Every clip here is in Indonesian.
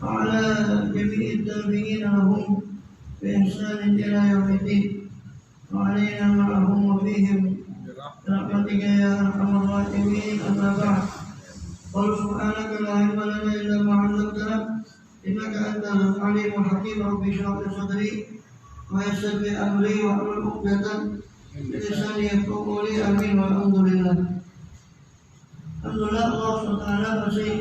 وعلى جميع التابعين لهم بإحسان إلى يوم الدين وعلينا معهم وفيهم برحمتك يا أرحم الراحمين. أما بعد قل سبحانك لا علم لنا إلا ما علمتنا إنك أنت العليم الحكيم. رب اشرح لي صدري ويسر لي أمري واحلل عقدة من لساني يفقهوا قولي. آمين والحمد لله. Alhamdulillah, Allah SWT masih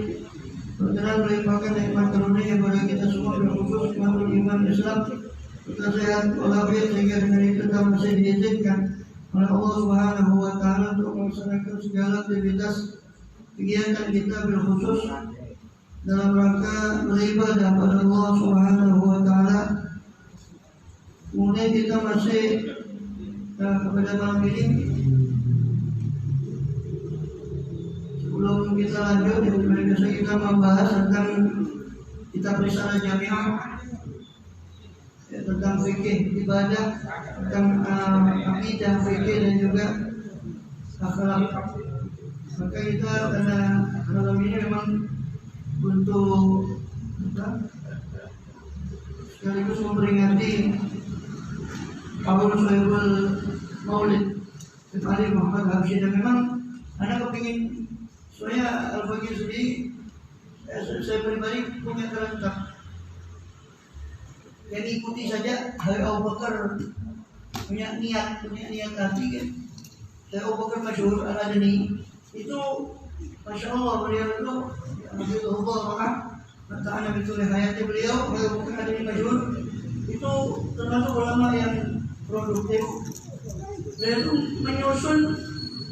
berkenan melimpahkan nikmat karunia kepada kita semua, berkhusus kepada iman Islam, kita sehat walafiat sehingga dengan itu kita masih diizinkan oleh Allah Subhanahu wa Ta'ala untuk melaksanakan segala aktivitas kegiatan kita, berkhusus dalam rangka beribadah pada Allah Subhanahu wa Ta'ala. Kemudian kita masih kepada malam ini, sebelum kita lanjut, biasa kita membahas tentang kitab Risalah Jami'ah, tentang fikih ibadah, tentang akidah, fikih dan juga akhlak. Maka kita karena malam ini memang untuk sekaligus memperingati Tahun Sohibul Maulid Al Muhammad Habsyi, dan memang Anda kepingin, soalnya Al-Baqi sendiri, saya pribadi punya terletak yang ikuti saja. Hari Abu Bakar punya niat hati kan. Saya Abu Bakar Masyhur Al-Adani itu, Masya Allah, beliau itu Allah Ta'ala betul hayatnya beliau. Abu Bakar Al-Adani Masyhur itu termasuk ulama yang produktif. Beliau itu menyusun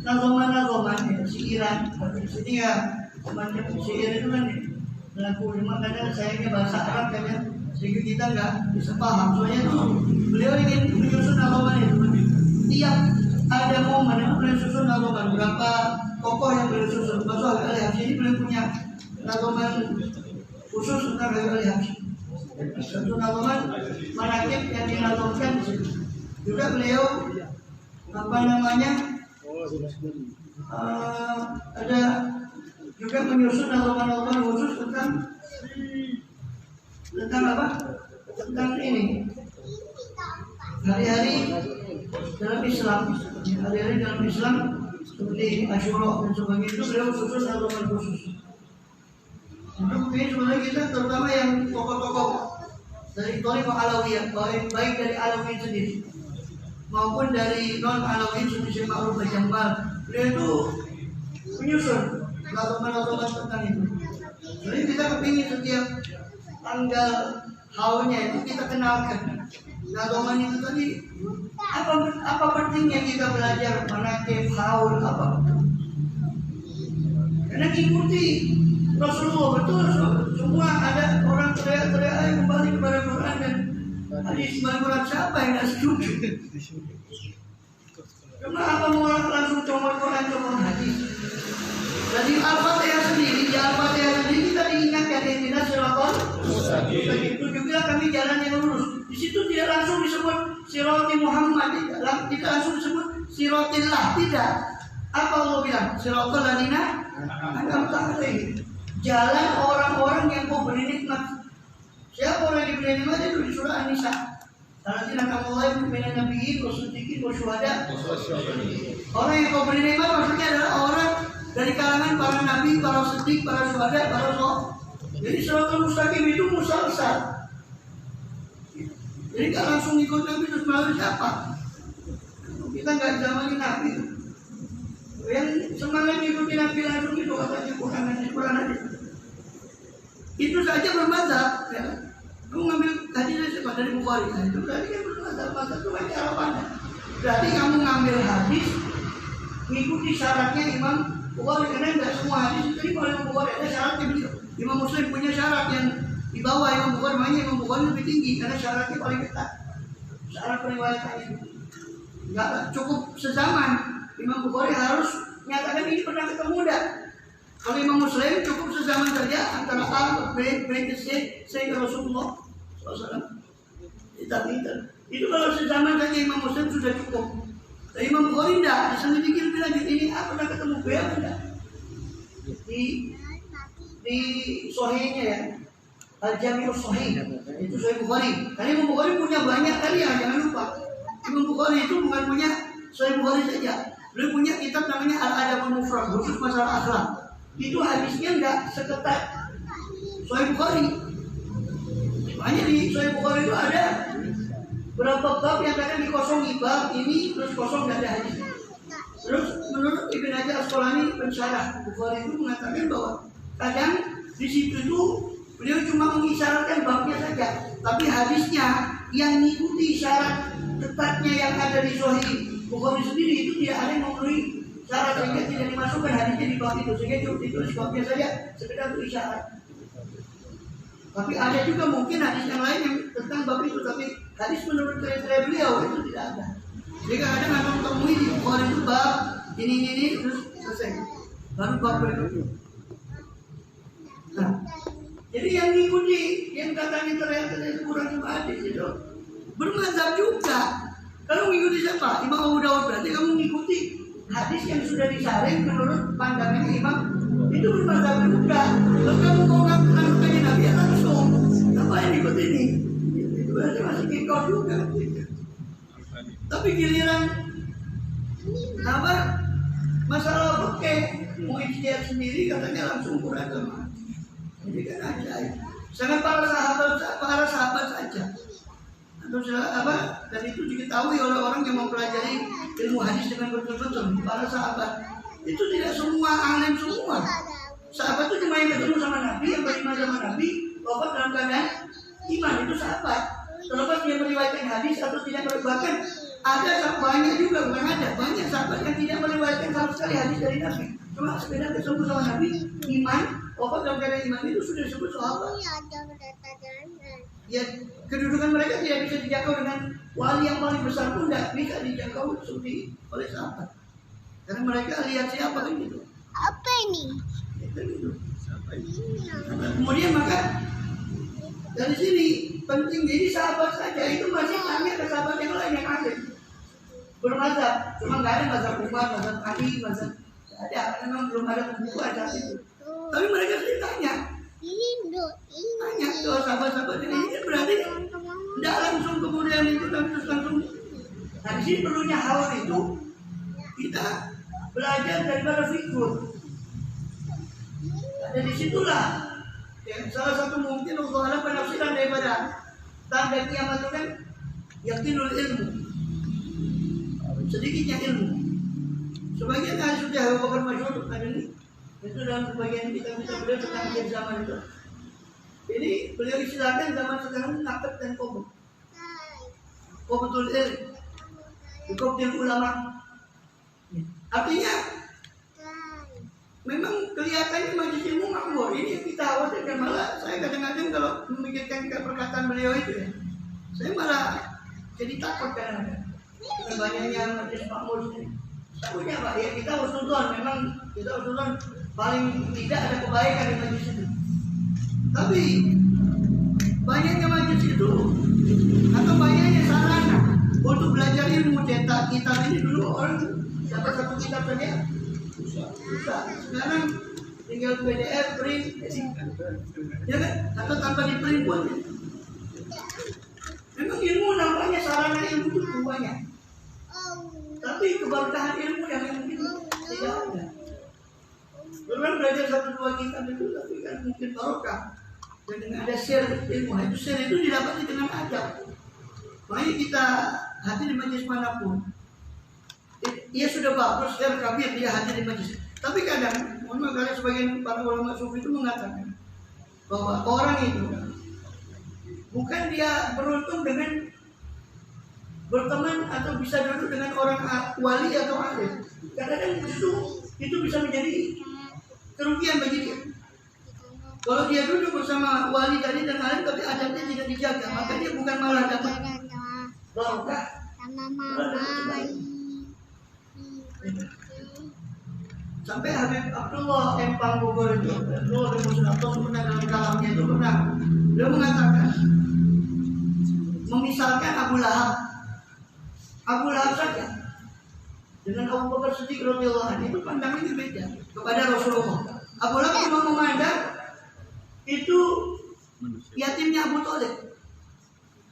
nagoman-nagoman ya, siiran. Jadi ya semacam syair itu kan lagu, memang kadang sayangnya bahasa Arab kan, sehingga kita nggak bisa paham. Soalnya itu beliau ingin menyusun nagoman itu. Tiap ada momen yang beliau susun nagoman, berapa tokoh yang beliau susun. Masuk Ali Habsyi ini beliau punya nagoman khusus tentang Ali Habsyi. Satu nagoman manaqib yang dinagomkan. Juga beliau ada juga menyusun nagoman-nagoman khusus tentang apa? Tentang ini hari-hari dalam Islam, hari-hari dalam Islam seperti Asyura dan sebagainya. Itu beliau susun nagoman khusus. Untuk ini sebenarnya kita terutama yang tokoh-tokoh dari Thariqah Alawiyah, baik dari Alawiyin sendiri maupun dari non Alawiyin seperti Syekh Ma'ruf Al-Jambal, beliau itu menyusun nagoman-nagoman tentang itu. Jadi kita kepingin setiap tanggal haulnya itu kita kenalkan nagoman itu tadi. Apa pentingnya kita belajar manaqib haul apa? Karena ikuti Rasulullah, betul, semua ada orang teriak-teriak yang kembali kepada Quran dan hadis. Quran siapa yang tidak setuju? Kenapa mau langsung comot Quran, comot hadis? Jadi Al-Fatihah sendiri, di Al-Fatihah sendiri kita diingatkan yang tidak siratal mustaqim. Itu juga kami jalan yang lurus. Di situ tidak langsung disebut sirati Muhammad, tidak langsung disebut siratillah, tidak. Apa Allah bilang? Siratal ladina an'amta alaihim. Jalan orang-orang yang kau beri nikmat. Siapa orang yang diberi nikmat? Itu di surah An-Nisa. Alladzina an'ama Allahu minan nabiyyin wasiddiqin wasyuhada. Orang yang kau beri nikmat maksudnya adalah orang dari kalangan para nabi, para siddiq, para syuhada, para salih. Jadi siratal mustaqim itu musalsal. Jadi nggak langsung ikut nabi terus melalui siapa? Kita nggak zamani nabi. Yang semangat ikuti nabi langsung itu katanya Quran aja. Itu saja bermadzhab. Ya. Kamu ngambil hadis dari Bukhari, itu berarti kan bermadzhab itu banyak harapannya. Berarti kamu ngambil hadis mengikuti syaratnya Imam Bukhari, karena tidak semua hadis itu kalau Imam Bukhari ada syaratnya beliau. Imam Muslim punya syarat yang di bawah Imam Bukhari, makanya Imam Bukhari lebih tinggi karena syaratnya paling ketat. Syarat periwayatannya nggak cukup sezaman. Imam Bukhari harus menyatakan ini pernah ketemu enggak. Kalau Imam Muslim cukup sezaman saja antara A, B, ke C ke Rasulullah SAW. Itu kalau sezaman saja Imam Muslim sudah cukup. Tapi Imam Bukhari enggak, diselidiki lebih lanjut. Ini A pernah ketemu B atau enggak? Di Sahihnya ya. Al-Jami'us Sahih, itu Sahih Bukhari. Karena Imam Bukhari punya banyak karya, jangan lupa. Imam Bukhari itu bukan punya Sahih Bukhari saja. Beliau punya kitab namanya Al-Adabul Mufrad, khusus masalah akhlak. Itu hadisnya enggak seketat Sahih Bukhari. Makanya di Sahih Bukhari itu ada berapa bab yang kadang dikosongi, bab ini terus kosong tidak ada hadis. Terus menurut Ibn Hajar Asqalani pensyarah Bukhari itu mengatakan bahwa kadang di situ itu beliau cuma mengisyaratkan babnya saja, tapi hadisnya yang mengikuti syarat ketatnya yang ada di Sahih Bukhari sendiri itu tidak ada yang memenuhi syarat, sehingga tidak dimasukkan hadisnya di bab itu, sehingga cuma ditulis babnya saja sekedar untuk isyarat. Tapi ada juga mungkin hadis yang lain yang tentang bab itu, tapi hadis menurut kriteria beliau itu tidak ada. Jadi kadang akan menemui di Bukhari itu bab ini terus selesai, baru bab berikutnya. Nah, jadi yang ngikuti, yang katanya ternyata itu kurang cuma hadis itu bermazhab juga. Kalau mengikuti siapa? Imam Abu Dawud, berarti kamu mengikuti hadis yang sudah disaring menurut pandangan Imam, itu bermazhab juga. Kalau kamu mau ngaku-ngakukannya Nabi ya langsung, ngapain ikut ini? Itu berarti masih kikau juga. Tapi giliran apa? Masalah fikih mau ijtihad sendiri katanya langsung kurang sama. Jadi kan ajaib. Sangat para sahabat saja. Atau apa? Dan itu diketahui oleh orang yang mempelajari ilmu hadis dengan betul-betul. Para sahabat itu tidak semua alim semua. Sahabat itu cuma yang ketemu sama Nabi, yang beriman sama Nabi, wafat dalam keadaan iman, itu sahabat. Terlepas dia meriwayatkan hadis atau tidak meriwayatkan, ada banyak juga, bukan ada, banyak sahabat yang tidak meriwayatkan sama sekali hadis dari Nabi. Cuma sekedar ketemu sama Nabi, iman, wafat dalam keadaan iman, itu sudah disebut sahabat. Ya, kedudukan mereka tidak bisa dijangkau dengan wali yang paling besar pun tidak bisa dijangkau seperti oleh sahabat. Karena mereka lihat siapa kan gitu. Apa ini? Gitu. Kemudian maka dari sini penting, jadi sahabat saja itu masih tanya ke sahabat yang lain yang ada bermazhab. Cuma nggak ada mazhab Umar, mazhab Ali, mazhab ada, karena memang belum ada pembukuan saat itu. Tapi mereka sering tanya ke sahabat-sahabat ini, berarti tidak langsung kemudian itu terus langsung. Nah di sini perlunya hawa itu kita belajar daripada figur. Ada di situlah salah satu mungkin untuk alam penafsiran daripada tanda kiamat itu kan yakinul ilmu, sedikitnya ilmu. Sebagian ahli sudah Abu masyhur ada ini, itu dalam sebagian kitab-kitab beliau tentang akhir zaman itu. Jadi beliau istilahkan zaman sekarang nakab dan qobul. Qobutul ilm, qobul ulama. Artinya memang kelihatannya majelis ilmu makmur. Ini yang kita khawatirkan. Malah saya kadang-kadang kalau memikirkan perkataan beliau itu ya, saya malah jadi takut kadang-kadang dengan banyaknya majelis makmur ini. Takutnya apa? Ya kita usulkan, memang kita usulkan paling tidak ada kebaikan di majelis itu. Tapi banyaknya majelis itu atau banyaknya sarana untuk belajar ilmu, cetak kitab ini dulu orang dapat satu kitab saja susah. Sekarang tinggal PDF, print, ya kan? Atau tanpa di print pun. Memang ilmu nampaknya sarana ilmu itu banyak, tapi keberkahan ilmu yang mungkin tidak ada. Orang belajar satu dua kitab itu, tapi kan mungkin barokah. Dan dengan ada share ilmu, itu share itu didapati dengan adab. Makanya kita hadir di majelis manapun, ia sudah bagus, share kabir dia hadir di majelis. Tapi kadang, mohon maaf, sebagian para ulama sufi itu mengatakan bahwa orang itu bukan dia beruntung dengan berteman atau bisa duduk dengan orang wali atau alim. Kadang-kadang justru itu bisa menjadi kerugian bagi dia. Kalau dia duduk bersama wali tadi dan alim tapi adabnya tidak dijaga, maka dia bukan malah dapat barokah, malah dapat kebaikan. Sampai Habib Abdullah Empang Bogor itu, Abdullah bin Musnafton pernah dalam kalamnya itu pernah beliau mengatakan, memisahkan Abu Lahab saja dengan Abu Bakar Siddiq radhiyallahu anhu itu pandangannya beda kepada Rasulullah. Abu Lahab cuma memandang itu yatimnya Abu Thalib.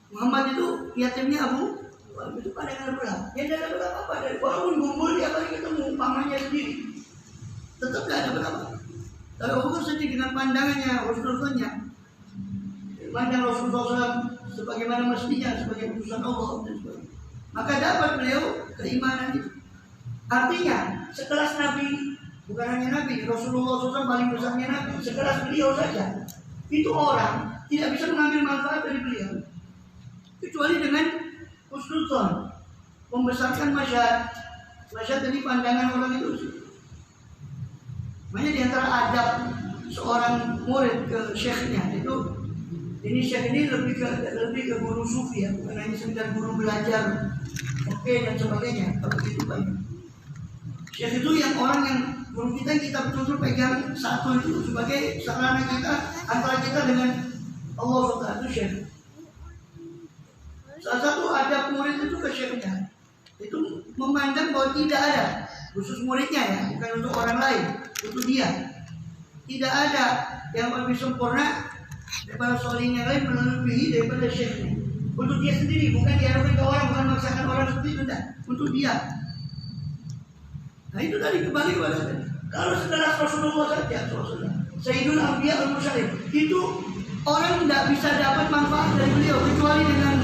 Muhammad itu yatimnya Abu Thalib, itu pandangan Abraham. Ya tidak ada berapa dari walaupun kumpul dia kali ketemu pamannya sendiri, tetap tidak ada berapa. Kalau Abu Bakar sedih dengan pandangannya Rasulullah-nya, pandang Rasulullah SAW sebagaimana mestinya sebagai utusan Allah dan sebagainya, maka dapat beliau keimanan itu. Artinya sekelas Nabi, bukan hanya Nabi, Rasulullah SAW paling besarnya Nabi, sekelas beliau saja, itu orang tidak bisa mengambil manfaat dari beliau kecuali dengan husnuzon, membesarkan masyarakat. Masyarakat ini pandangan orang itu. Makanya di antara adab seorang murid ke syekhnya itu, ini syekh ini lebih ke guru sufi ya, bukan hanya sekedar guru belajar oke dan sebagainya. Kalau itu banyak. Syekh itu yang orang yang guru kita betul-betul pegang satu itu sebagai sarana kita antara kita dengan Allah SWT, itu syekh. Salah satu adab murid itu ke syekhnya itu memandang bahwa tidak ada, khusus muridnya ya, bukan untuk orang lain, untuk dia tidak ada yang lebih sempurna daripada solihnya lain melebihi daripada syekhnya. Untuk dia sendiri, bukan diharapkan ke orang, bukan memaksakan orang seperti itu, tidak. Untuk dia. Nah itu tadi kembali kepada tadi. Kalau setelah Rasulullah saja, Sayyidul Anbiya al-Mursalin, itu orang tidak bisa dapat manfaat dari beliau kecuali dengan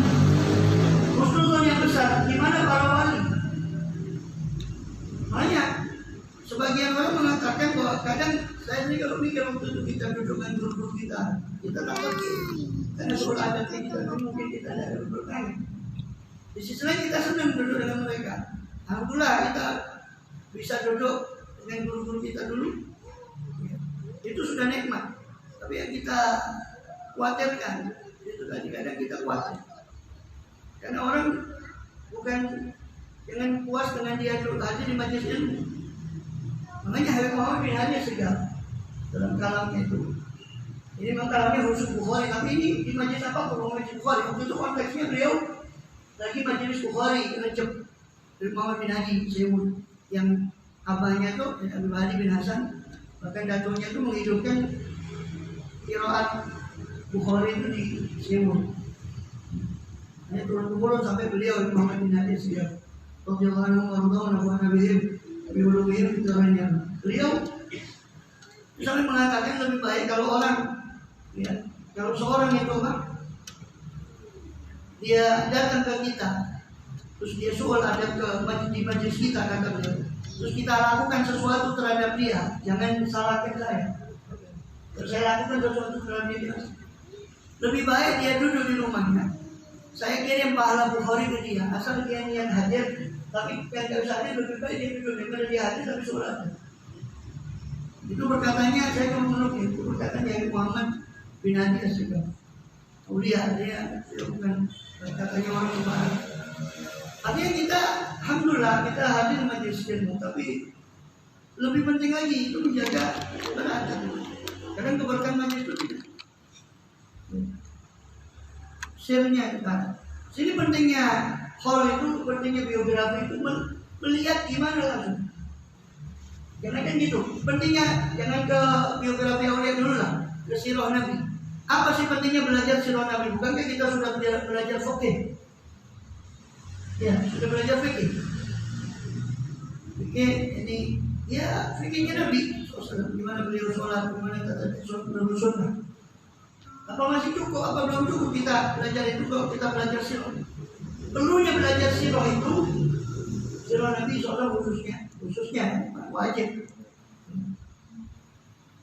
husnuzon yang besar. Gimana para wali? Banyak. Sebagian orang mengatakan bahwa kadang saya ini kalau mikir waktu itu kita duduk dengan guru kita tak pergi karena soal adatnya kita mungkin kita ada bertanya. Di sisi lain kita senang duduk dengan mereka. Alhamdulillah kita bisa duduk dengan guru-guru kita dulu. Itu sudah nikmat. Tapi yang kita khawatirkan itu tadi kadang kita khawatir. Karena orang bukan dengan puas dengan dia duduk hadir di majelis ilmu. Makanya Habib Muhammad bin Hadi Segar dalam kalamnya itu, ini memang kalamnya khusus Bukhari, tapi ini di majelis apa? Majelis Bukhari. Waktu itu konteksnya beliau lagi majelis Bukhari Recep Habib Muhammad bin Hadi Segar, yang abahnya itu Habib Hadi bin Hasan, bahkan datunya itu menghidupkan qiraat Bukhari itu di Segar. Ini turun-temurun sampai beliau Habib Muhammad bin Hadi Segar radhiyallahu anhu wa nabiyyin biuluhihim caranya. Beliau misalnya mengatakan lebih baik kalau orang ya, kalau seorang itu dia datang ke kita, terus dia soal ada ke majelis kita, kata beliau, terus kita lakukan sesuatu terhadap dia, jangan salahkan saya. Terus saya lakukan sesuatu terhadap dia, lebih baik dia duduk di rumahnya, saya kirim pahala Bukhari ke dia, asal dia niat hadir. Tapi yang tidak usah hadir lebih baik dia duduk daripada dia hadir tapi sholat. Itu berkatanya, saya menurut itu berkatanya Habib Muhammad bin Hadi Segar. Uliah dia bukan berkatanya orang baik. Artinya kita, alhamdulillah kita hadir majelis ilmu, tapi lebih penting lagi itu menjaga kebenaran. Kadang keberkahan majelis itu tidak. Sirnya kita. Sini pentingnya hal itu, pentingnya biografi itu melihat gimana langsung. Jangan kan gitu. Pentingnya jangan ke biografi awalnya dulu lah, ke sirah Nabi. Apa sih pentingnya belajar sirah Nabi? Bukankah kita sudah belajar fikih? Ya, sudah belajar fikih. Fikih ini ya fikihnya Nabi. Gimana beliau sholat, gimana kata sunnah. Apa masih cukup? Apa belum cukup kita belajar itu kalau kita belajar sirah? Perlunya belajar sirah itu, sirah Nabi SAW khususnya wajib.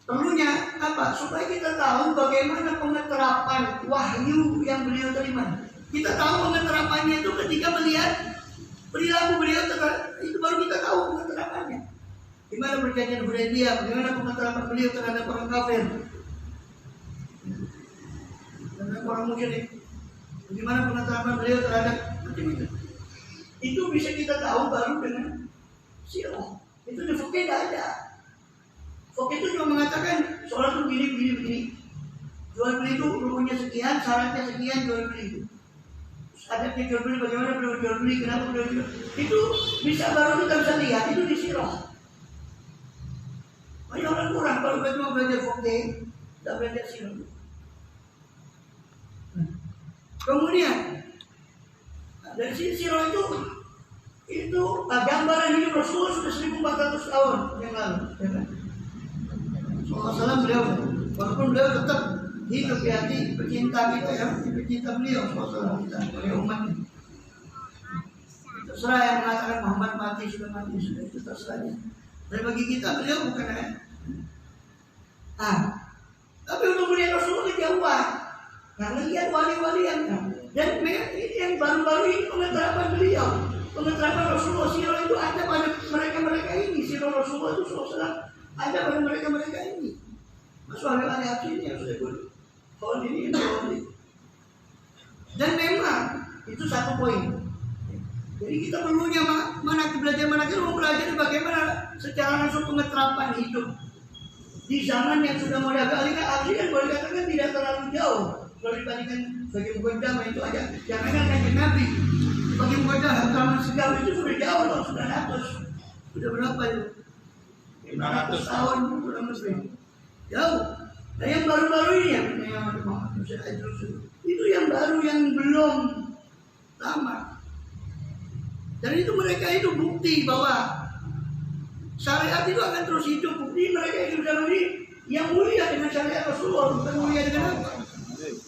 Perlunya apa? Supaya kita tahu bagaimana pengeterapan wahyu yang beliau terima. Kita tahu pengeterapannya itu ketika melihat perilaku beliau, itu baru kita tahu pengeterapannya. Gimana perjanjian Hudaybiyah, bagaimana pengeterapan beliau terhadap orang kafir, terhadap orang musyrik. Bagaimana pengeterapan beliau terhadap itu. Itu bisa kita tahu baru dengan sirah. Itu di fikih tidak ada. Fikih itu cuma mengatakan sholat itu begini. Jual beli itu rukunnya sekian, syaratnya sekian, jual beli itu. Adabnya jual beli, bagaimana beliau jual beli, kenapa beliau jual. Itu bisa baru kita bisa lihat itu di sirah. Banyak orang kurang kalau mau belajar fikih, tidak belajar sirah. Kemudian dari sini sirah itu gambaran hidup Rasulullah sudah 1400 tahun yang lalu. Ya kan? SAW beliau, walaupun beliau tetap hidup di hati pecinta kita ya, pecinta beliau SAW kita oleh umatnya. Terserah yang mengatakan Muhammad mati sudah itu terserahnya. Dan bagi kita beliau bukan ya. Tapi untuk melihat Rasulullah kejauhan. Karena lihat wali-wali yang dan ini yang baru-baru ini pengetarapan beliau, pengetarapan Rasulullah sirah itu ada pada mereka-mereka ini. Sirah Rasulullah itu SAW ada pada mereka-mereka ini. Masuk hal-hal ini yang sudah kalau ini. Dan memang itu satu poin. Jadi kita perlunya belajar mau belajar bagaimana secara langsung pengetarapan hidup di zaman yang sudah modern kali kan boleh katakan tidak terlalu jauh kalau dibandingkan bagi mukaddamah itu aja. Jangan kan Nabi bagi mukaddamah zaman sekarang itu sudah jauh loh, sudah berapa itu? 500 tahun kurang lebih jauh. Nah yang baru-baru ini yang itu yang baru yang belum lama. Dan itu mereka itu bukti bahwa syariat itu akan terus hidup. Bukti mereka hidup dalam ini yang mulia dengan syariat Rasulullah, bukan mulia dengan apa.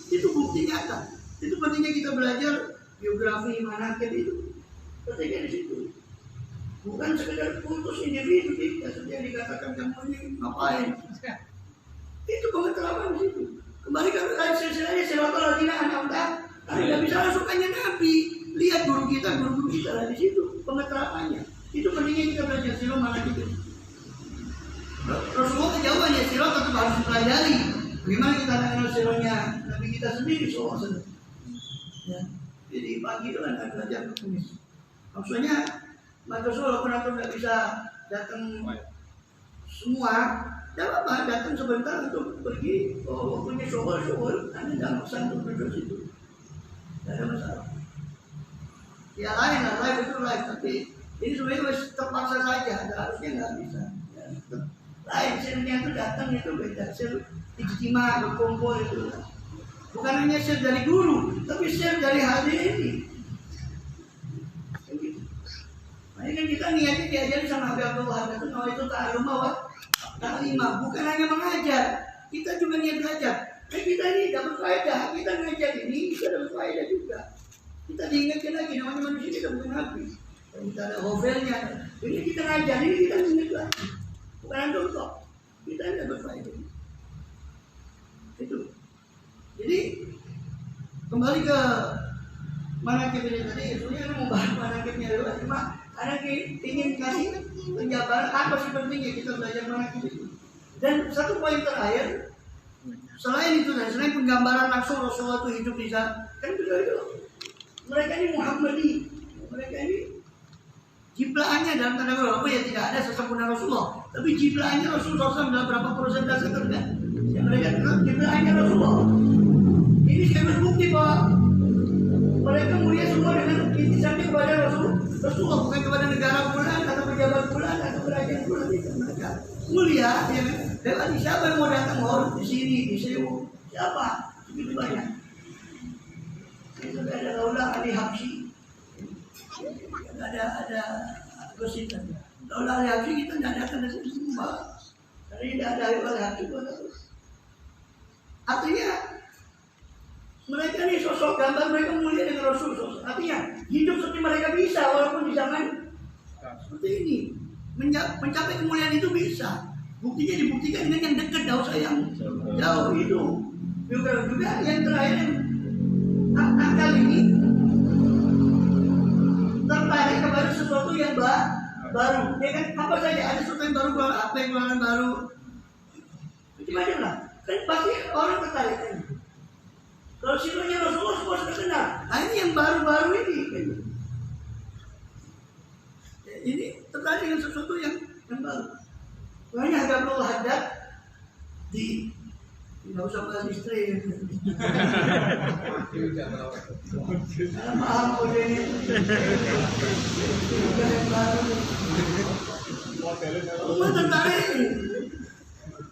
Itu bukti nyata. Itu pentingnya kita belajar biografi manaqib itu. Pentingnya di situ. Bukan sekedar kultus individu seperti yang dikatakan kamu ini ngapain. Itu pengetarapan di situ. Kembali ke silsilahnya siratal ladzina an'amta. Tidak bisa langsung hanya Nabi. Lihat guru kita di situ pengetarapannya. Itu pentingnya kita belajar sirah manaqib itu. Rasulullah kejauhan ya, sirah tetap harus dipelajari. Bagaimana kita mengenal sirahnya Nabi kita sendiri SAW. Ya. Jadi pagi itu kan belajar kemis. Maksudnya maka walaupun aku nggak bisa datang semua, tidak apa, datang sebentar untuk pergi. Punya syukur, Anda tidak maksa untuk duduk situ. Tidak ada masalah. Ya lain lah, live itu live, tapi ini sebenarnya terpaksa saja, harusnya nggak bisa. Ya, lain, sirnya itu datang itu beda, sir ijtima, berkumpul itu. Bukan hanya sir dari guru, tapi sir dari hadirin ini. Makanya kan kita niatnya diajari sama Habib Abdul Wahab itu ta'alum wa ta'limah, bukan hanya mengajar, kita juga niat belajar. Kita ini dapat faedah, kita ngajar ini bisa dapat faedah juga. Kita diingatkan lagi, namanya manusia kita bukan Nabi. Kita ada hovelnya. Ini kita ngajar, ini kita ingat lagi. Bukan contoh. Kita tidak berfaedah. Itu. Jadi kembali ke manaqib ini tadi. Sebenarnya mau bahas manaqibnya dulu. Cuma ada ingin kasih penjabaran apa sih pentingnya kita belajar manaqib itu. Dan satu poin terakhir, selain itu, selain penggambaran langsung Rasulullah itu hidup di sana, kan itu. Mereka ini Muhammadi, mereka ini jiplaannya dalam tanda kutip ya tidak ada sesempurna Rasulullah, tapi jiplaannya Rasulullah SAW dalam berapa persentase terkait yang mereka kenal jiplaannya Rasulullah. Ini saya berbukti bahwa mereka mulia semua dengan intisari kepada Rasulullah, bukan kepada negara bulan atau pejabat bulan atau kerajaan bulan. Mereka mulia, ya kan? Dan siapa yang mau datang mau di sini, di Sewu, siapa? Begitu banyak. Sudah ada daulah ahli Habsyi, ada gosip. Daulah ahli Habsyi kita tidak datang dari semua, karena tidak ada ahli Habsyi. Artinya mereka ini sosok gambar mereka mulia dengan Rasul. Artinya hidup seperti mereka bisa walaupun di zaman seperti ini mencapai kemuliaan itu bisa. Buktinya dibuktikan dengan yang dekat, jauh sayang jauh itu. Juga yang terakhir akal ini tertarik kepada sesuatu yang baru. Ya kan apa saja ada sesuatu yang baru, apa yang baru. Macam-macam lah. Kan pasti orang tertarik ini. Kalau sirahnya Rasulullah semua sudah kenal. Nah ini yang baru-baru ini. Ini tertarik dengan sesuatu yang baru. Makanya Habibullah Haddad nggak usah bahas istri. Paham udah ini. Bukan yang baru. Semua tertarik.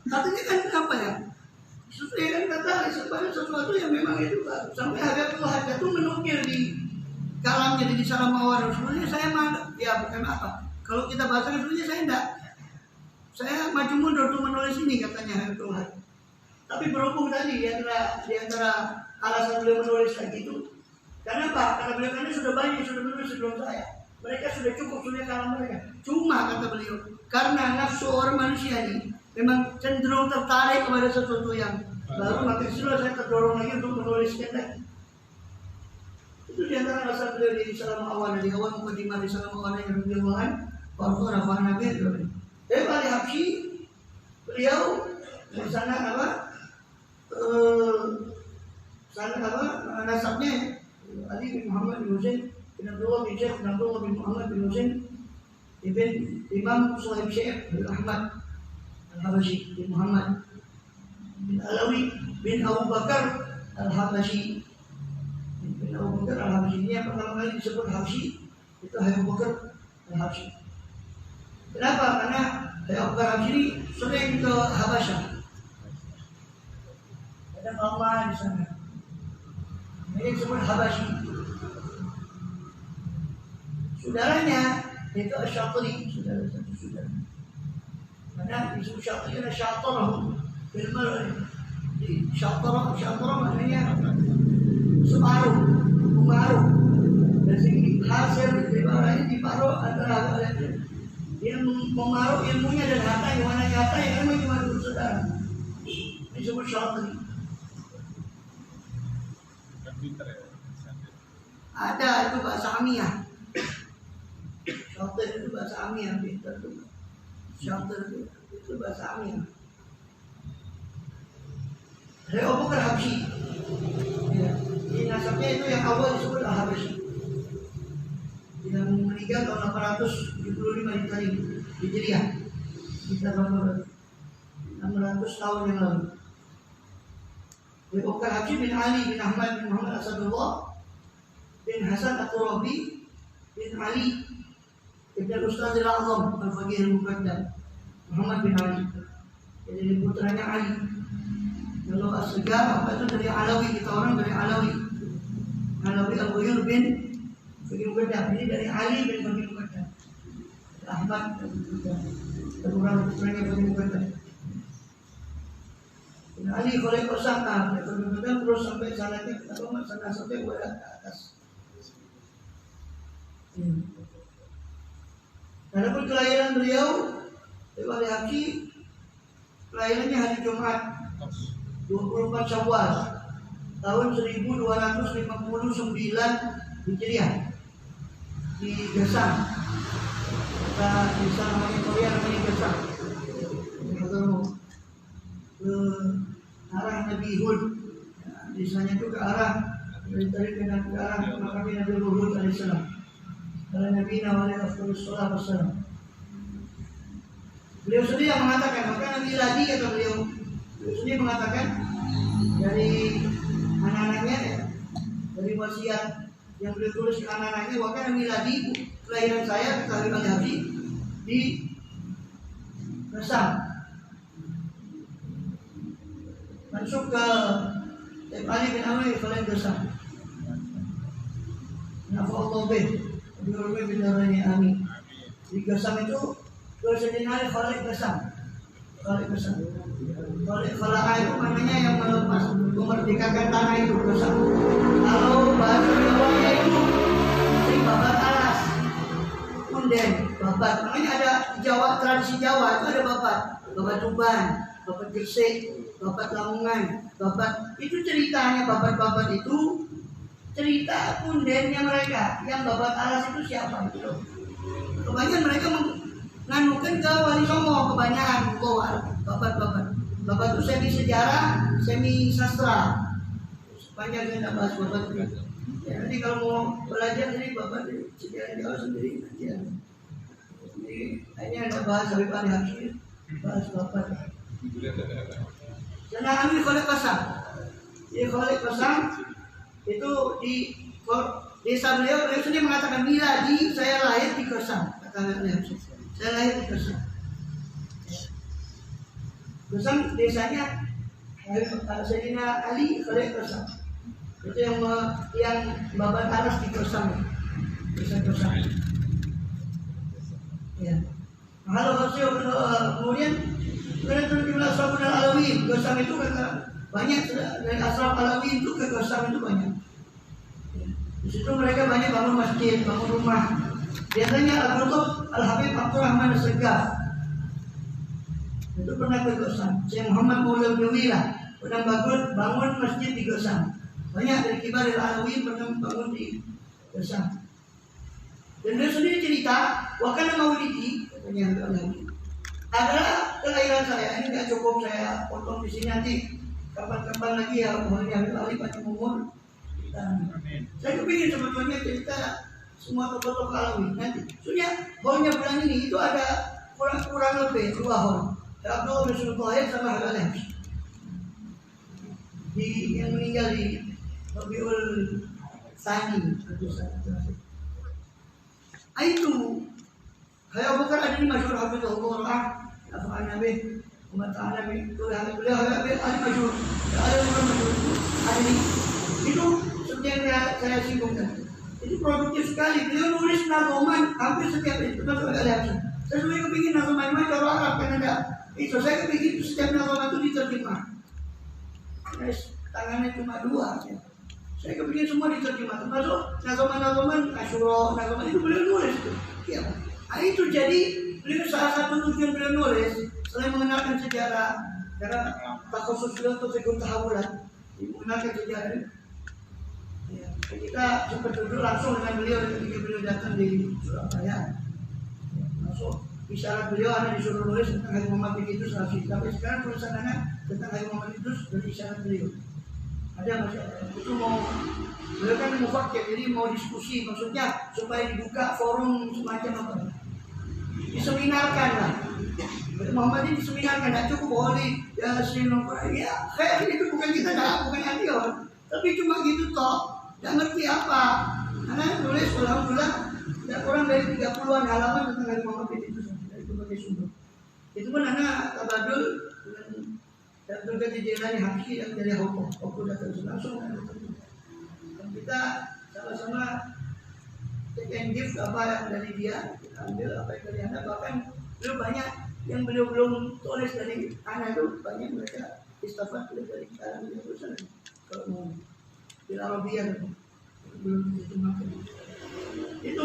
Artinya kan apa ya? Sesuai kan kata pada sesuatu yang memang itu baru. Sampai ada Tuhan itu menukil di kalamnya di Salamawan. Sebenarnya saya mah ya bukan apa. Kalau kita baca sebenarnya saya enggak. Saya maju mundur untuk menulis ini katanya Tuhan. Tapi berhubung tadi di antara alasan beliau menulis kayak gitu. Karena apa? Karena beliau kan sudah banyak sudah menulis sebelum saya. Mereka sudah cukup sudah kalam mereka. Cuma kata beliau, karena nafsu orang manusia ini memang cenderung tertarik kepada sesuatu yang baru, maka sudah saya terdorong lagi untuk menulisnya lagi. Itu di antara alasan beliau di Salam Awan, di awal mukadimah di Salam Awan yang berjamaah, waktu Rafah Nabi itu. Ali Habsyi, beliau di sana apa? Nasabnya Ali bin Muhammad bin Husain bin Abdullah bin Syekh bin Abdullah bin Muhammad bin Husain ibn Imam Suhaib Syekh bin Ahmad Al-Habasyi bin Muhammad bin Alawi bin Abu Bakar Al-Habasyi bin Abu Bakar Al-Habasyi. Ini yang pertama kali disebut Habsyi itu Abu Bakar Al-Habasyi. Kenapa? Karena Abu Bakar Al-Habasyi ini sering ke Habasyah. Ada Allah di sana. Ini disebut Habasyi. Saudaranya itu Asy-Syatiri, saudara. Karena disebut Syatiri karena Syatara. Syatara maknanya separuh, pemaruh. Dan segi hasil ibaratnya diparuh antara yang memaruh ilmunya dan harta yang mana nyata yang memang cuma dulu saudara. Ini disebut Syatiri. Ada itu bahasa Amiyah. Syaitan itu bahasa Amiyah, pintar itu. Syaitan itu bahasa Amiyah. Dari Abu Bakar Habsyi. Ya. Di nasabnya itu yang awal disebut Al-Habasyi. Yang meninggal tahun 875 Hijriah. Kita 600 tahun yang lalu. Abu Bakar Habsyi bin Ali bin Ahmad bin Muhammad Asadullah bin Hasan At-Turabi bin Ali Ibn Ustaz Al-Azam Al-Faqih Al-Muqaddam Muhammad bin Ali. Jadi putranya Ali. Kalau As-Segar apa itu dari Alawi, kita orang dari Alawi. Alawi Al-Ghuyur bin Faqih Muqaddam. Ini dari Ali bin Faqih Muqaddam. Ahmad Al-Quran putranya Faqih Muqaddam. Ali oleh persangka, kemudian terus sampai sananya kita sampai ke atas. Adapun kelahiran beliau, Ali Habsyi, kelahirannya hari Jumat 24 Syawal tahun 1259 Hijriah di Gesang. Kita bisa namanya Korea namanya Gesang. Ke arah Nabi Hud, desanya itu ke arah dari ke arah makam Nabi Hud alaihissalam. Kalau Nabi Nabi Alaihissalam, beliau sendiri yang mengatakan, maka Nabi Ladi kata beliau sendiri mengatakan dari anak-anaknya ya, dari wasiat yang beliau tulis ke anak-anaknya, maka Nabi Ladi kelahiran saya kata Ali Habsyi di Gesang. Masuk ke Ali bin Amr Khalid Gesang. Nafa'ullah bin Abdurrahman bin Darani Amin. Di Gesang itu Sayyidina Khalid Gesang. Khalid Gesang. Khalid itu namanya yang melepas memerdekakan tanah itu Gesang. Kalau bahasa Jawanya itu sing babat alas. Unden, babat. Namanya ada Jawa, tradisi Jawa itu ada babat. Babat Tuban, babat Gresik, babat Lamongan, babat itu ceritanya babat-babat itu cerita pundennya mereka. Yang babat alas itu siapa itu? Kebanyakan mereka menganukan ke Wali Songo, kebanyakan bawa babat-babat. Babat itu semi sejarah, semi sastra. Sepanjang kita bahas babat itu. Ya, nanti kalau mau belajar ini babat sejarah Jawa sendiri nanti ya. Ini ada bahas Habib Ali Habsyi, bahas babat. Karena kami Khalid Gesang. Di Khalid Gesang itu di desa beliau sendiri mengatakan bila saya lahir di Gesang, kata beliau. Saya lahir di Gesang. Gesang desanya Sayyidina Ali Khalid Qasam. Itu yang babat aras di Qasam. Qasam. Ya. Halo Hasyo, kemudian jumlah asraf Alawiyyin. Qasam itu kata banyak dari asraf Alawiyyin itu ke Qasam itu banyak. Ya. Di situ mereka banyak bangun masjid, bangun rumah. Biasanya Al-Qutb Al-Habib Abdurrahman As-Segaf itu pernah ke Qasam. Syekh Muhammad Maulana Wila pernah bangun masjid di Qasam. Banyak dari kibar Alawiyyin pernah bangun di Qasam. Dan dia sendiri cerita, wakana maulidi katanya Alawi adalah kelahiran saya. Ini nggak cukup saya potong di sini, nanti kapan-kapan lagi ya Maulidi Alawi pada umur. Saya kepingin sebetulnya cerita semua tokoh-tokoh Alawi nanti. Soalnya hallnya bulan ini itu ada kurang lebih 2 hall. Abdul bin Tahir sama Halal yang meninggal di Rabiul Tsani. Itu kayak bukan ada di masyhur Hafizahullah Afan Nabi Umat Nabi itu beliau ada masyhur ada orang masyhur ada itu seperti yang saya singgung tadi. Itu produktif sekali. Beliau nulis nagoman hampir setiap itu. Termasuk ada saya sebenarnya kepingin nagoman cara Arab kan ada. Itu saya kepingin setiap nagoman itu diterjemah. Tangannya cuma 2 ya. Saya kepingin semua diterjemah, termasuk nagoman Asyura, nagoman itu beliau nulis itu. Ya. Nah, itu jadi beliau salah satu tujuan beliau nulis selain mengenalkan sejarah, karena tak khusus beliau untuk figur tahawulan, mengenalkan sejarah. Ya. Kita sempat duduk langsung dengan beliau ketika beliau datang di Surabaya. Ya. Masuk isyarat beliau ada disuruh nulis tentang Haji Muhammad bin Idrus Al-Syekh. Sampai sekarang tulisannya tentang Haji Muhammad Idrus dari isyarat beliau. Ada masyarakat itu mau beliau kan mufakir, jadi mau diskusi, maksudnya supaya dibuka forum semacam apa, diseminarkan lah. Muhammad ini diseminarkan, tidak cukup boleh ya sinopra ya kayak itu bukan kita bukan anti orang, tapi cuma gitu toh, tidak ngerti apa. Karena nulis ulang-ulang, tidak kurang dari 30-an halaman tentang Nabi Muhammad itu dari berbagai sumber. Itu pun anak tabadul dengan dan berganti Jailani Habsyi yang dari Hoko datang langsung dan kita sama-sama take and give apa yang dari dia, kita ambil apa yang dari anak. Bahkan beliau banyak yang beliau belum tulis dari anak itu, banyak mereka istafat dari kalangan beliau tulisan kalau mau di Arabia belum diterjemahkan. Itu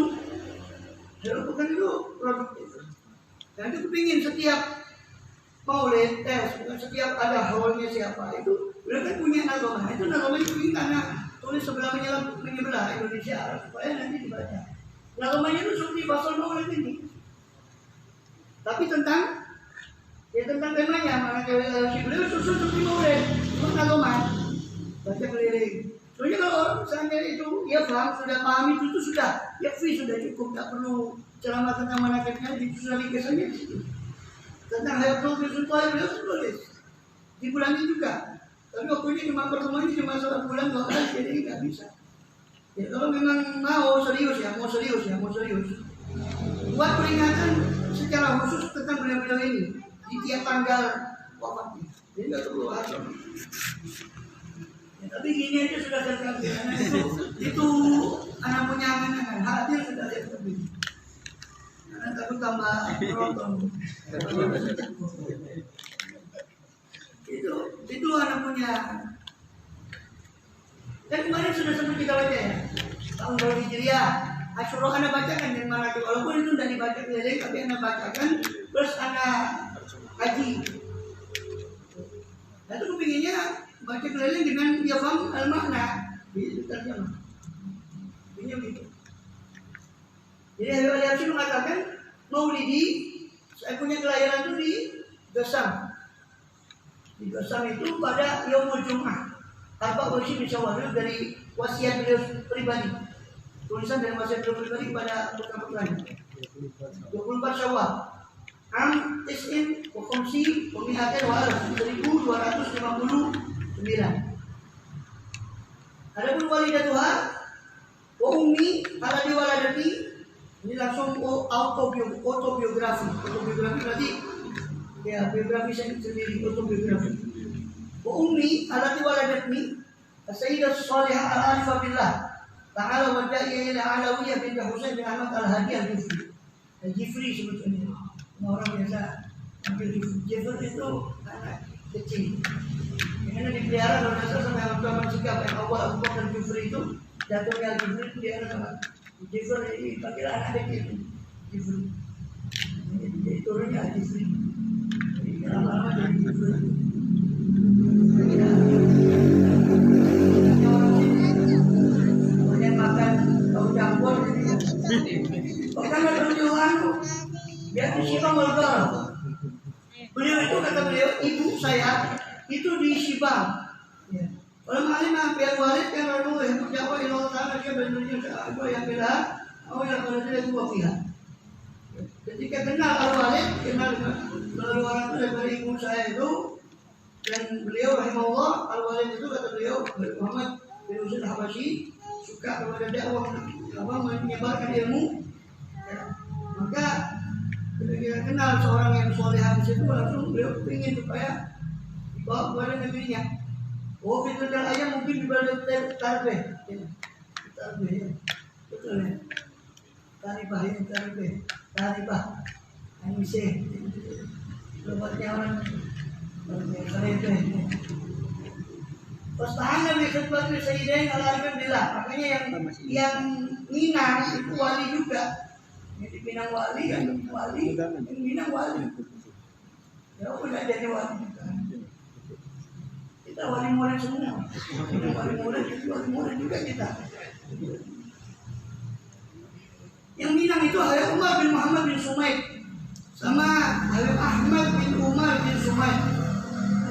saya bukan itu produktif. Dan itu kepingin setiap maulid setiap ada hallnya siapa itu beliau kan punya nagoman. Itu nagoman itu karena tulis sebelah menyebelah Indonesia supaya nanti dibaca. Nagomannya itu seperti pasal maulid ini, tapi tentang temanya. Mana si beliau susun seperti maulid, cuma nagoman baca keliling. Soalnya kalau orang misalnya itu ya sudah paham itu sudah sudah cukup, tidak perlu ceramah tentang manakibnya, itu sudah dikesannya di situ. Tentang Hayatul Bismillah beliau tulis di bulan ini juga, tapi waktunya cuma pertemuan cuma 1 bulan 2 kali, jadi nggak bisa. Ya kalau memang mau serius buat peringatan secara khusus tentang beliau-beliau ini di tiap tanggal wafatnya, jadi nggak perlu hasil. Ya, tapi gini aja sudah terkabir, karena itu anak punya angan-angan hadir sudah terkabir. Tapi tambah penonton. Itu anak punya. Dan kemarin sudah sempat kita baca ya, tahun 2000 Hijriah. Asyura anda bacakan yang mana, walaupun itu sudah dibaca keliling, tapi anda bacakan terus anda kaji. Dan itu kepinginnya baca keliling dengan dia paham al-makna di terjemah. Ini begitu. Jadi Habib Ali Habsyi mengatakan maulidi saya punya kelahiran itu di Qasam. Di Qasam itu pada Yaumul Jum'ah. Tanpa uji Syawal dari wasiat beliau pribadi. Tulisan dari wasiat beliau pribadi kepada putra-putranya. 24 Syawal. Am Tis'in wa Khumsi wa Mi'atin wa Alaf 1259. Adapun walidatuha wa ummi halali waladati, ini langsung autobiografi berarti ya biografi saya sendiri, autobiografi. Wa ummi allati waladatni as-sayyidah as-salihah al-arifah billah ta'ala wa da'iya ila Alawiyah binti Husain bin Ahmad al-Hadi al-Jufri. Al-Jufri sebetulnya orang biasa ambil Jufri itu anak kecil. Yang dipelihara oleh Rasul sama yang Abdurrahman Sikap yang awal Abu Bakar Jufri itu jatuhnya Jufri itu dia sama Jufri ini panggil anak kecil Jufri. Jadi turunnya Jufri. Jadi lama-lama jadi Jufri. Banyak makan tahu campur. Bahkan ada tujuan dia siapa berdoa. Beliau itu kata beliau ibu saya itu di Sibang. Ya. Kalau malam biar walid yang lalu yang berjawab ilah tanah dia benar-benar apa yang beda, oh yang benar-benar dua pihak. Ketika kenal al-walid, kenal lalu orang itu dari ibu saya itu dan beliau rahimahullah al-walid itu kata beliau Muhammad bin Husain Habasyi suka kepada dakwah apa menyebarkan ilmu. Ya. Maka ketika kenal seorang yang soleh di situ langsung beliau ingin supaya bawa kepada negerinya. Oh, fitur dan ayam mungkin di balik tarbeh. Tarbeh ya. Betul ya. Taribah ya, tarbeh. Taribah. Anise. Lebatnya orang tarbeh. Pastahan Nabi khutbah Sayyidain al-Arifin billah. Makanya yang Minang itu wali juga. Jadi Minang wali kan wali, Minang wali. Ya udah jadi wali juga. Kita wali murid semua. Kita wali murid juga kita. Yang Minang itu Habib Umar bin Muhammad bin Sumaid sama Habib Ahmad bin Umar bin Sumaid.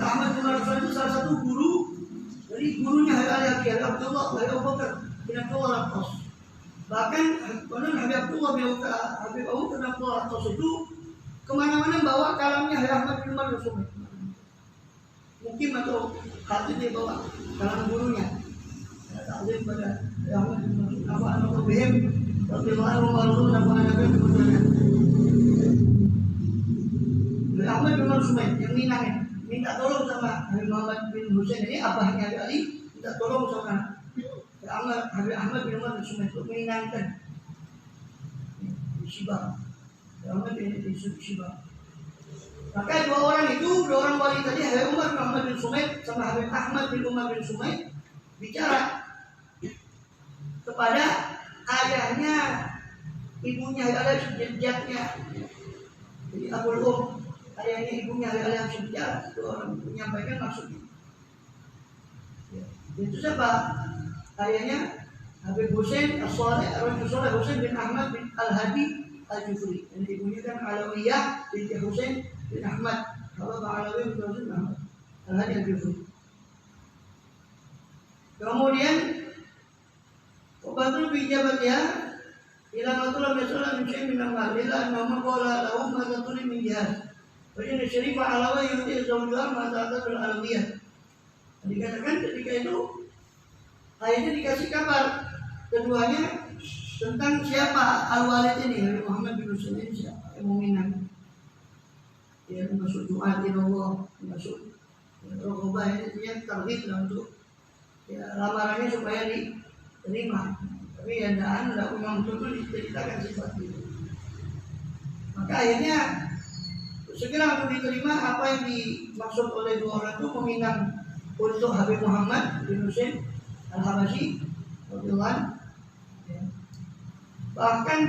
Ahmad bin Umar itu salah satu guru dari gurunya Habib Abdullah bin Abu Bakar bin Abdullah Al-Atas. Bahkan Habib Abdullah bin Habib Abu Bakar bin Abdullah Al-Atas itu kemana-mana bawa kalamnya Habib Ahmad bin Umar bin Sumaid. Mungkin atau hati dia bawa kalam gurunya. Taklim pada yang apa atau BM Rasulullah Muhammad apa namanya kemudian. Ahmad bin Umar Sumaid yang Minang minta tolong sama Habib Muhammad bin Husain ini abahnya Ali minta tolong sama Habib Ahmad bin Umar Sumaid untuk menginangkan Sibang. Ahmad bin Sibang. Maka dua orang wali tadi Habib Umar bin Muhammad bin Sumaid sama Habib Ahmad bin Umar bin Sumaid bicara kepada ayahnya, ibunya ada jejaknya. Jadi Abul ayahnya ibunya ada bicara. Dua orang menyampaikan maksudnya. Itu siapa? Ayahnya Habib Husain As-Salih Husain bin Ahmad bin Al-Hadi Al-Jufri. Dan ibunya kan Alawiyah binti Husain bin Ahmad. Kalau Alawiyah bin Husain bin Ahmad Al-Hadi Al-Jufri. Kemudian Obatul bijabat ya ila matul masalah min amal ila nama qala lahum ma tatuli min jihad. Jadi syarifah alawa yuti zawjuha ma ta'atul alawiyah. Dikatakan ketika itu ayatnya dikasih kabar keduanya tentang siapa al-walid ini Muhammad bin Husain ini siapa yang mu'minan. Dia masuk doa Allah, masuk rokobah ini dia tarhib untuk ya lamarannya supaya diterima. Tapi yang tidak punya untuk itu diceritakan sifat itu. Maka akhirnya segera untuk diterima apa yang dimaksud oleh dua orang itu meminang untuk Habib Muhammad bin Husain Al-Habasyi radhiyallahu. Bahkan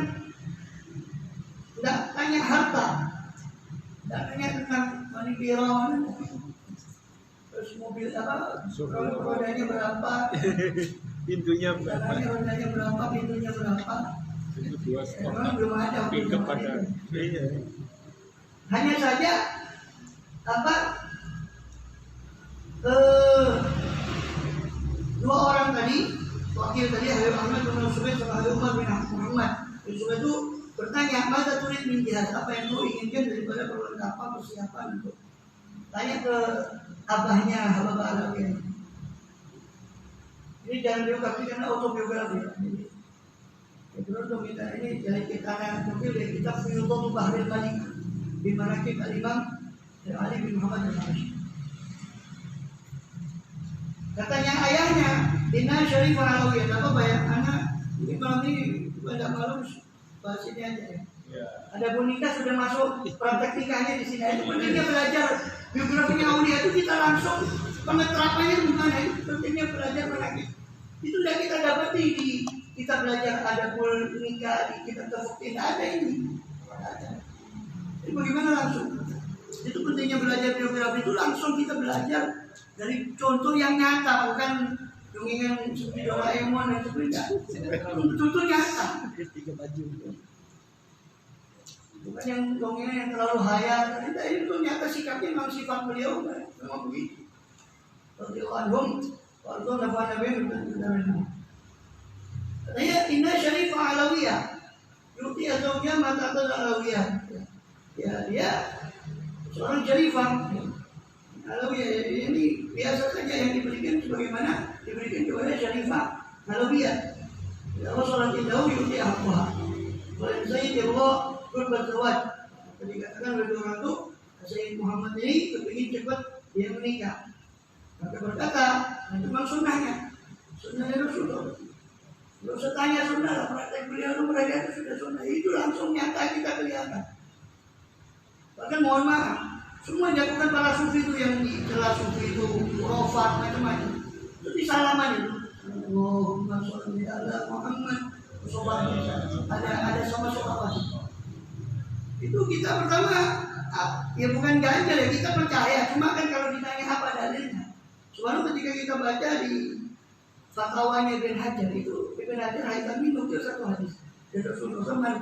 tidak tanya harta, tidak tanya tentang manipirawan, terus mobil apa, rodanya berapa, pintunya berapa, rodanya berapa, pintunya berapa. Memang belum ada kepada hanya saja apa dua orang tadi wakil tadi Habib Ahmad bin Sumaid sama Habib Umar bin Muhammad bin Sumaid itu bertanya masa tulis min jihad, apa yang kau inginkan daripada perlengkapan persiapan untuk tanya ke abahnya Habib Alawiyah. Ini jangan biografi karena autobiografi. Itu untuk kita ini dari kita nukil dari kitab Fiyudatul Bahril Malik di mana kita Imam Ali bin Muhammad al-Habasyi. Katanya ayahnya, Inna Syarifah Alawiyah. Apa bayar anak? Ini malam ini tidak malam bahas ini aja ya. Ada boneka sudah masuk praktek nikahnya di sini. Itu pentingnya belajar biografinya Aulia itu kita langsung penerapannya gimana? Itu pentingnya belajar menagih. Itu sudah kita dapati di kita belajar ada pul nikah di kita terbukti tidak ada ini. Ada. Jadi bagaimana langsung? Itu pentingnya belajar biografi itu langsung kita belajar dari contoh yang nyata, bukan dongeng seperti Doraemon dan sebagainya. Contoh nyata. Bukan yang dongeng yang terlalu hayal. Itu nyata sikapnya memang sifat beliau, memang begitu. Kalau katanya Inna Syarifah Alawiyah, yuti azawnya mata Alawiyah. Ya dia seorang Syarifah Alawiyah. Ini biasa saja yang diberikan sebagaimana diberikan kepada Syarifah Alawiyah. Allah sholat indahu yuti ahwah. Kalau saya dia Allah berbuat. Tadi katakan oleh orang itu Sayyid Muhammad ini kepingin cepat dia menikah. Maka berkata, memang sunnahnya Rasulullah. Kalau saya tanya sunnah, praktek beliau itu mereka itu sudah sunnah. Itu langsung nyata kita kelihatan. Bahkan mohon maaf, semua bukan para sufi itu yang dicela sufi itu, rofat macam-macam. Itu disalaman itu. Allahumma sholli ala Muhammad. Ada sama-sama. Itu kita pertama, ya bukan ganjal ya, kita percaya. Cuma kan kalau ditanya apa dalilnya. Soalnya ketika kita baca di fatwanya Ibn Hajar itu, Ibn Hajar Haytami nukil satu hadis dari Rasulullah SAW.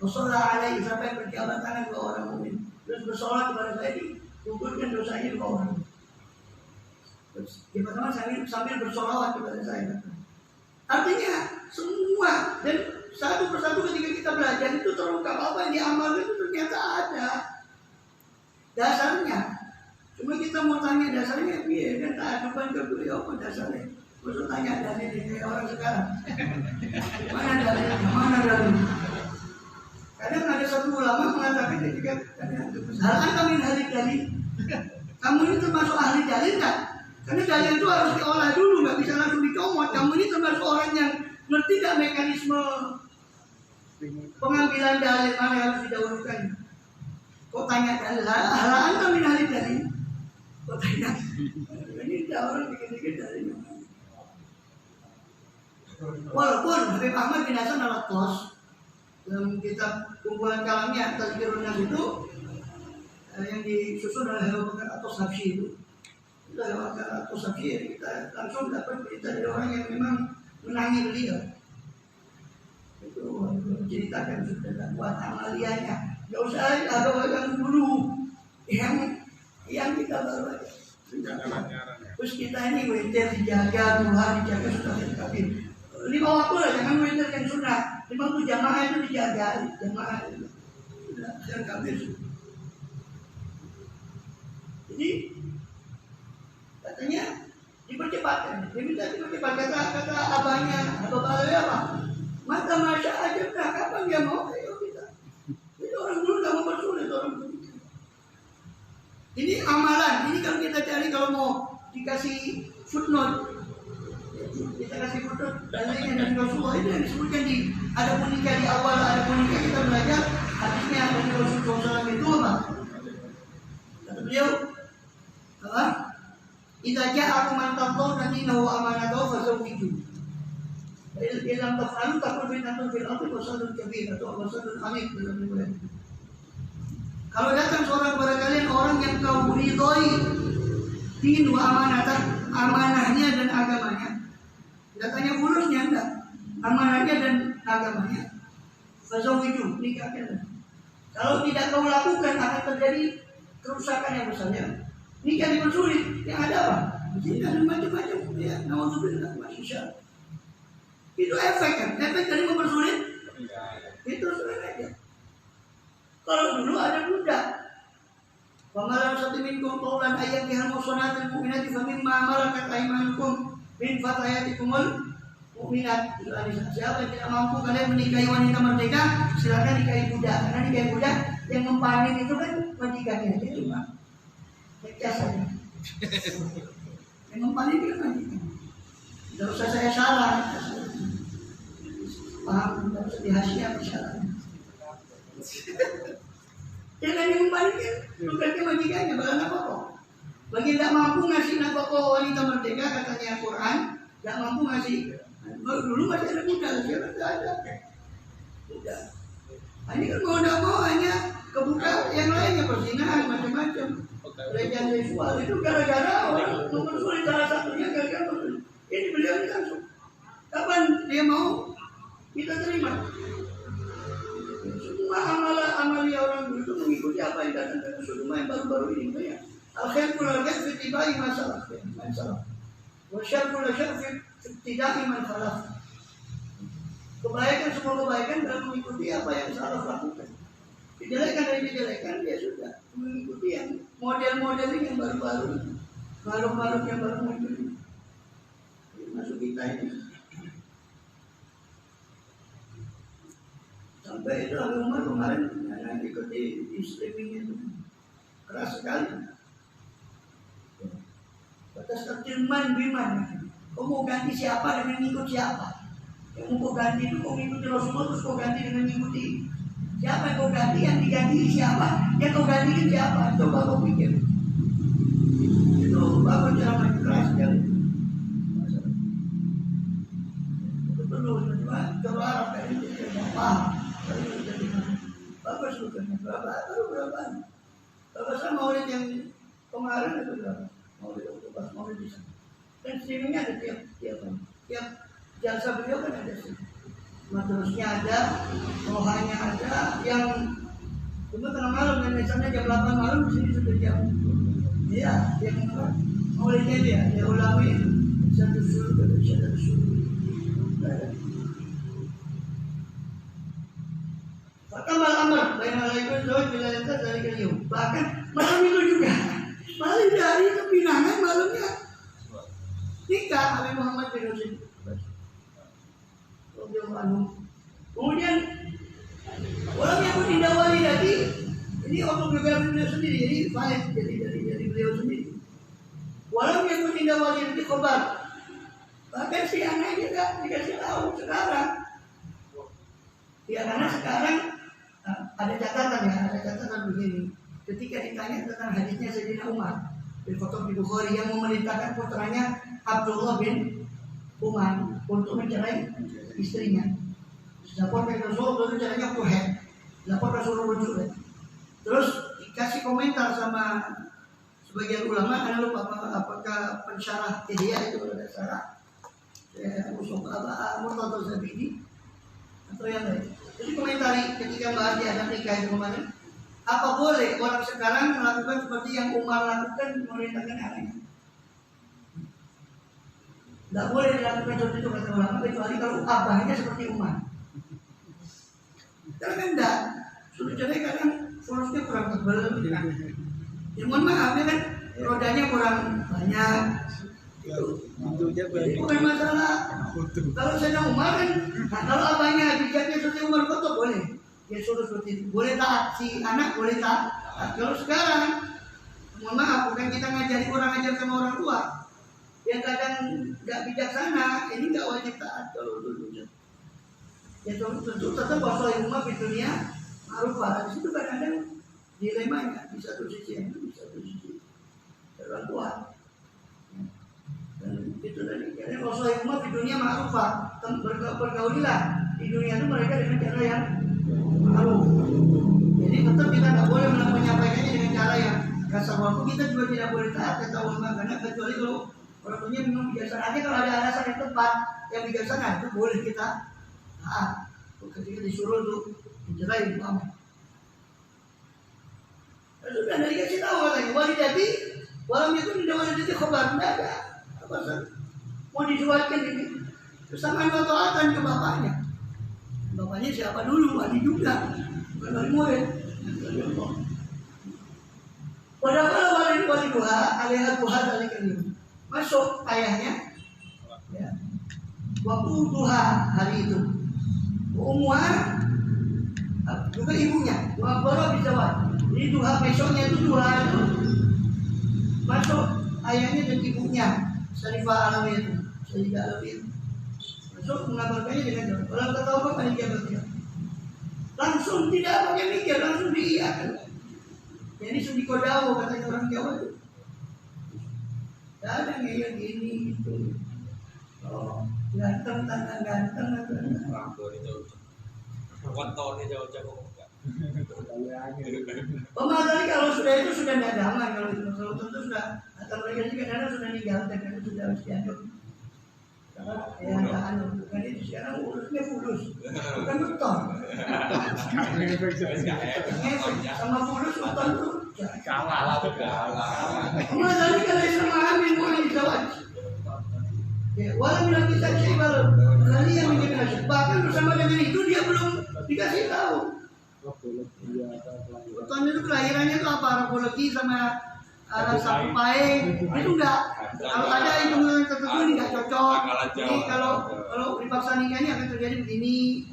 Rasulullah alaihi sampai berjabat tangan dua orang mukmin, terus bersolat kepada saya digugurkan dosanya dua orang. Terus teman-teman sambil bersolawat kepada saya. Artinya semua dan satu persatu ketika kita belajar itu terungkap apa yang diamalkan itu ternyata ada dasarnya. Cuma kita mau tanya dasarnya, iya kan tak adukan ke beliau apa dasarnya. Maksud tanya dalilnya kayak orang sekarang. Mana dalilnya? Mana dalilnya? Kadang ada satu ulama mengatakan ketika hal kami ahli dalil. Kamu ini termasuk ahli dalil tak? Karena dalil itu harus diolah dulu, nggak bisa langsung dicomot. Kamu ini termasuk orang yang ngerti tak mekanisme pengambilan dalil mana yang harus didahulukan? Kok tanya dalil? Hal kami ahli dalil. Kok tanya? Ini ada orang bikin-bikin dalil. Walaupun Habib Ahmad bin Hasan Al-Attas dalam kitab kumpulan kalamnya Tazkirun Nas itu yang disusun oleh Abu Bakar At-Tashabsi itu Abu Bakar At-Tashabsi kita langsung dapat berita dari orang yang memang menangi beliau. Itu menceritakan sudah buat amaliannya. Gak usah ada orang dulu yang kita baru aja. Terus kita ini witir dijaga, Tuhan dijaga sudah kabin. 5 waktu lah, jangan witir yang sunnah. 50 jamaah itu dijaga, jamaah itu sudah kabin. Jadi katanya dipercepatkan. Dia minta dipercepat. Kata abahnya, Abah Balai apa? Mata masya aja, nah kapan dia mau? Ayo kita. Jadi orang dulu gak mau bersulit orang dulu. Ini amalan. Ini kalau kita cari kalau mau dikasih footnote, kita kasih footnote dalilnya dari Rasulullah itu yang disebutkan di ada pun nikah di awal, ada pun nikah kita belajar hadisnya dari Rasulullah SAW itu apa? Kata beliau apa? Idza ja'akum man tardawna dinahu wa amanatahu fazawwiju. Dalam taf'alu takun fitnatun fil ardi wa sadun kabir atau sadun amik dalam riwayat. Kalau datang seorang kepada kalian orang yang kau ridhoi din wa amanatah, amanahnya dan agamanya. Datanya fulusnya enggak, amanahnya dan agamanya. Fazawwiju, nikahkan. Kalau tidak kau lakukan akan terjadi kerusakan yang besarnya. Nikah dipersulit, yang ada apa? Di sini ada macam-macam ya, naudzubillah masyaallah. Itu efek kan? Efek dari mempersulit itu sudah aja. Kalau dulu ada budak. Pamalan satu minkum qaulan ayat yang musanatil mu'minati fa mimma malakat aymanukum min fatayatikumul mu'minat. Siapa yang tidak mampu kalian menikahi wanita merdeka, silakan nikahi budak. Karena nikahi budak yang mempanin itu kan majikannya, dia cuma ngecas saja. Yang mempan ini majikan. Tidak usah saya salah. Paham, tidak usah dihasiah bicara. Jangan yang mempan ini, tugasnya majikannya, bahkan apa kok. Bagi tidak mampu ngasih nafkah wanita merdeka, katanya Al-Quran, tidak mampu ngasih. Dulu masih ada budak, sekarang tidak ada. Budak. Ini kan mau tidak mau hanya kebudak yang lainnya, perzinahan, macam-macam. Pelecehan seksual itu gara-gara orang mempersulit, salah satunya gara-gara mempersulit. Ini beliau ini langsung. Kapan dia mau kita terima? Semua amalia orang dulu itu mengikuti apa yang datang dari Rasulullah yang baru-baru ini. Ya. Al-khair kula khair fi tibai masalah. Wa syarr kula syarr fi ibtida'i man khalaf. Kebaikan semua kebaikan dalam mengikuti apa yang salah lakukan. Kejelekan dari kejelekan dia sudah mengikuti yang model-model ini yang baru-baru, makhluk-makhluk yang baru muncul. Masuk kita ini. Sampai itu Abu Umar kemarin yang ikuti di streaming itu keras sekali. Batas terjemahan biman. Kau mau ganti siapa dengan ikut siapa? Yang mau kau ganti itu kau mengikuti Rasulullah terus kau ganti dengan mengikuti siapa yang kau ganti, yang diganti siapa? Yang kau ganti siapa? Coba kau pikir. Itu bagus ceramah keras sekali. Itu perlu coba Arab kali ini paham. Bagus bukan berapa? Berapa sama maulid yang kemarin itu berapa? Maulid di sana. Dan streamingnya ada tiap jasa beliau kan ada sih. Madrasahnya ada, rohanya ada, yang cuma tengah malam dan misalnya jam 8 malam di sini sudah jam. Iya, yang maulidnya dia ulami satu suruh. Fakamal amr baina alaikum zawaj bila lekat dari kalian. Bahkan malam itu juga. Malam dari itu pinangan malamnya nikah Nabi Muhammad bin Rasul. Kemudian orang yang tidak wali tadi ini autobiografi beliau sendiri, jadi valid dari beliau sendiri. Walau yang tidak wali tadi khobar, bahkan si anaknya tidak dikasih tahu sekarang. Ya karena sekarang ada catatan begini. Ketika ditanya tentang hadisnya Sayyidina Umar di Fatwa Bukhari yang memerintahkan putranya Abdullah bin Umar untuk mencerai istrinya. Lapor ke Rasul, lalu caranya kuhet. Lapor Rasulullah juga. Terus dikasih komentar sama sebagian ulama, karena lupa apakah pensyarah Ihya itu ada syarah Musuh Murtadha Zabidi atau yang lain. Jadi komentari ketika bahas di adab nikah itu kemarin, apa boleh orang sekarang melakukan seperti yang Umar lakukan memerintahkan anaknya? Tidak boleh dilakukan seperti itu kata ulama kecuali kalau abahnya seperti Umar. Karena kan enggak, sudah cerai kadang forusnya kurang tebal. Ya mohon maaf ya kan, rodanya kurang banyak. Jadi bukan masalah. Kalau saya Umar kan, kalau abahnya bijaknya seperti Umar Khattab boleh. Ya suruh seperti itu. Boleh taat si anak, boleh taat. Kalau sekarang, mohon maaf, bukan kita ngajari orang ajar sama orang tua. Yang kadang nggak bijaksana, ini nggak wajib taat kalau dulu. Ya tentu tetap wasohi umat di dunia ma'rufah. Di situ kadang-kadang dilemanya di satu sisi yang di satu sisi orang tua. Dan itu tadi, karena wasohi umat di dunia ma'rufah. Bergaulilah di dunia itu mereka dengan cara yang ma'ruf. Jadi tetap kita nggak boleh menyampaikannya dengan cara yang kasar. Walaupun kita juga tidak boleh taat kata ulama, karena kecuali kalau orang punya memang bijaksana. Artinya kalau ada alasan yang tepat yang bijaksana itu boleh kita taat. Ketika disuruh untuk mencerai Muhammad. Sudah dari kasih tahu katanya wali jadi walam itu tidak wali jadi khabar tidak ada apa sih mau disuatkan ini kesamaan taatan ke bapaknya. Bapaknya siapa dulu? Wali juga, bukan wali murid. Padahal wali dua alihah Tuhan dari kelim masuk ayahnya ya. Waktu Tuhan hari itu Umar juga ibunya, dua baru bisa buat. Jadi dua besoknya itu dua itu masuk ayahnya dan ibunya Syarifah Alawi itu, Syarifah Alawi itu. Masuk mengabarkannya dengan jawab. Kalau tak tahu apa panitia bertiga. Langsung tidak pakai mikir, langsung diiyakan. Jadi sundikodawo katanya orang Jawa itu. Tidak ada ngeyel gini gitu. Oh, ganteng, tangan ganteng, Orang tua itu kontornya jauh-jauh. Pemadari kalau sudah itu sudah tidak damai kalau itu tentu sudah atau mereka juga kadang sudah meninggalkan karena sudah harus diaduk. Ya anu bukan itu sekarang urusnya fulus, bukan beton. Sama fulus beton itu Kalah. pemadari kalau sama amin boleh dijawab. Ya, walau bilang kita sih baru kali yang menjadi bahkan bersama dengan itu dia belum dikasih tahu. Beton itu kelahirannya itu apa? Arabologi sama sapu pae itu enggak. Kalau ada hitungan tertentu ini enggak cocok. Jadi kalau dipaksa nikah ini akan terjadi begini.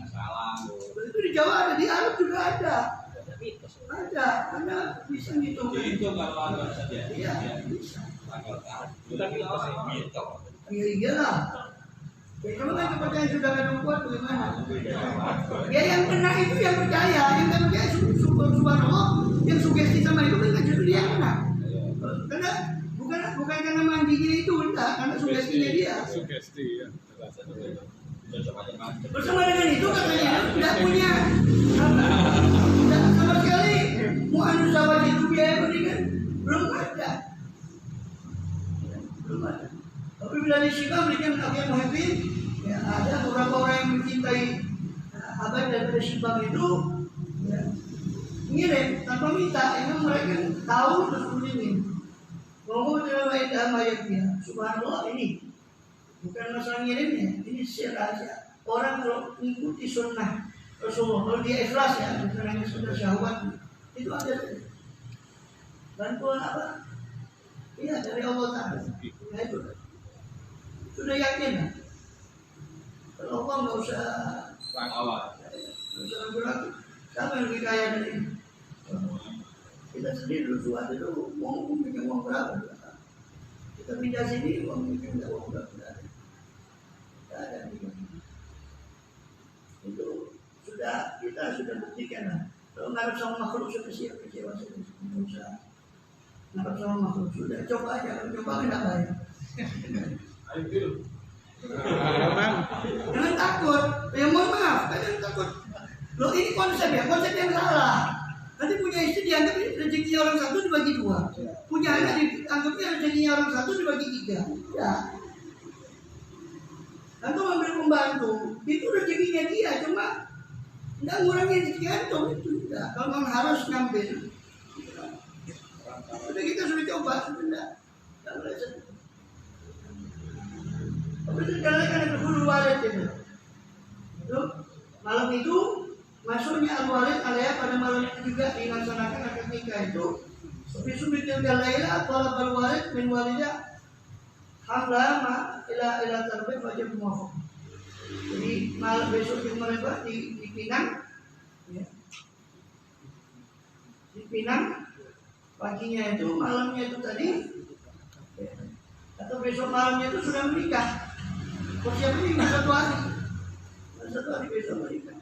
Itu di Jawa ada, di Arab juga ada. Ada bisa gitu. Itu kalau ada saja. Iya bisa. Bukan gitu. Iya iyalah. Ya kalau kan kepercayaan sudah kadang kuat bagaimana? Ya yang benar itu yang percaya, yang tidak percaya subhanallah, yang sugesti sama itu kan justru dia yang benar. Karena bukan karena mandinya itu enggak, karena sugestinya dia. Sugesti ya. Bersama dengan itu katanya tidak punya tidak sama sekali mu'anusawat itu biaya pendidikan belum ada. Tapi bila disibah berikan akhir muhibbin, ya ada beberapa orang yang mencintai abad daripada Syibam itu ya, ngirim tanpa minta, emang mereka tahu terus mengirim. Ngomong dalam ayat-ayatnya, subhanallah ini bukan masalah ngirimnya, ini rahasia. Orang kalau mengikuti sunnah Rasulullah, kalau dia ikhlas ya, bukan hanya sunnah syahwat, itu ada bantuan apa? Iya dari Allah Taala. Ya itu sudah yakin lah. Kalau Allah nggak usah berlaku. Siapa yang lebih kaya dari ini? Kita sendiri dulu ada dulu mau bikin uang berapa? Kita pindah sini uang bikin uang berapa? Tidak ada itu sudah kita sudah buktikan lah. Kalau ngarep sama makhluk sudah siap kecewa sudah nggak usah ngarep sama makhluk sudah coba aja kalau coba nggak bayar. Jangan takut. Ya mohon maaf, jangan takut. Loh ini konsep yang salah. Nanti punya istri dianggap rezekinya orang satu dibagi dua. Punya anak dianggapnya rezekinya orang satu dibagi tiga. Ya. Antum ambil pembantu, itu rezekinya dia, cuma tidak ngurangi rezeki antum itu. Ya. Kalau memang harus ngambil. Sudah kita sudah coba, sudah. Tapi sekali kan ada hulu walid itu. Malam itu masuknya al-walid alaiya pada malam itu juga dilaksanakan akad nikah itu. Tapi subitil galaila talab al-walid min walidah hamla ila tarbiyah wajib muafaq. Jadi malam besok itu mereka di Pinang, ya. Di Pinang paginya itu malamnya itu tadi, ya. Atau besok malamnya itu sudah menikah. Persiapan ini satu hari besok menikah.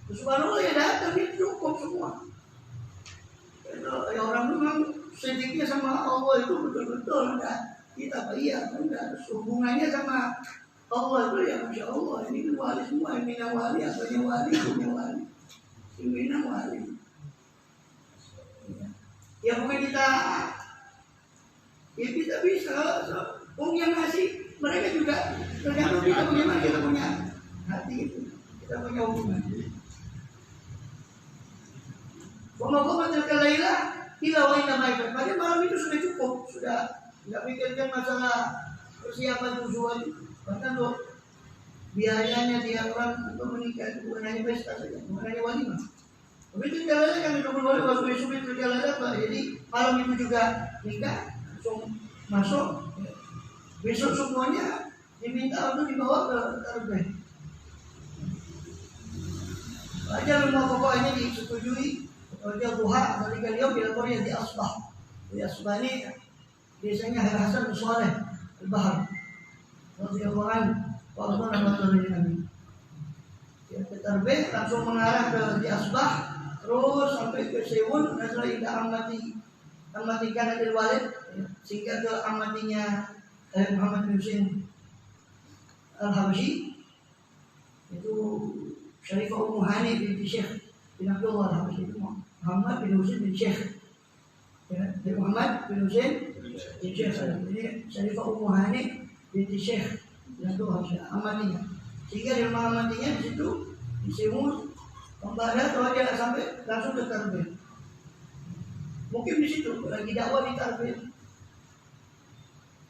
Subhanallah ya datang itu cukup semua. Ya orang memang sedikitnya sama Allah itu betul-betul enggak. Kita iya enggak hubungannya sama Allah itu ya masya Allah ini kan wali semua ini wali apanya wali punya wali ini wali. Ya bukan kita ya kita bisa yang ngasih mereka juga tergantung kita bagaimana kita punya hati itu kita punya hubungan. Ngomong-ngomong terkelaila hilau ina baik. Pada malam itu sudah cukup, sudah tidak pikirkan masalah persiapan tujuan. Bahkan untuk biayanya dia orang untuk menikah bukan hanya pesta saja, bukan hanya walimah. Begitu terkelaila kan itu keluar waktu besok itu terkelaila. Jadi malam itu juga nikah langsung masuk. Besok semuanya diminta untuk dibawa ke tarbiyah. Aja rumah pokoknya disetujui. Dia duha dari kalian bila kau yang di asbah. Di asbah ini biasanya Hasan Saleh al-Bahar. radhiyallahu anhu waktu Ramadan ini. Ya, ke Tarbih langsung mengarah ke di Asbah, terus sampai ke Sewun, dan setelah itu amatikan Adil Walid, ya, sehingga ke amatinya Muhammad bin Husain Al-Habsyi, itu Syarifah Ummu Hani binti Syekh bin Abdullah Al-Habsyi, itu Muhammad bin Husain bin Syekh, ya, Muhammad bin Husain bin Syekh. Ini Syarifah Ummu Hani binti Syekh bin Abdullah Al-Habsyi, amatinya. Sehingga di rumah amatinya di situ di Sewun, pembahasan kalau dia sampai langsung ke Tarbih. Mungkin di situ lagi dakwah di Tarbih.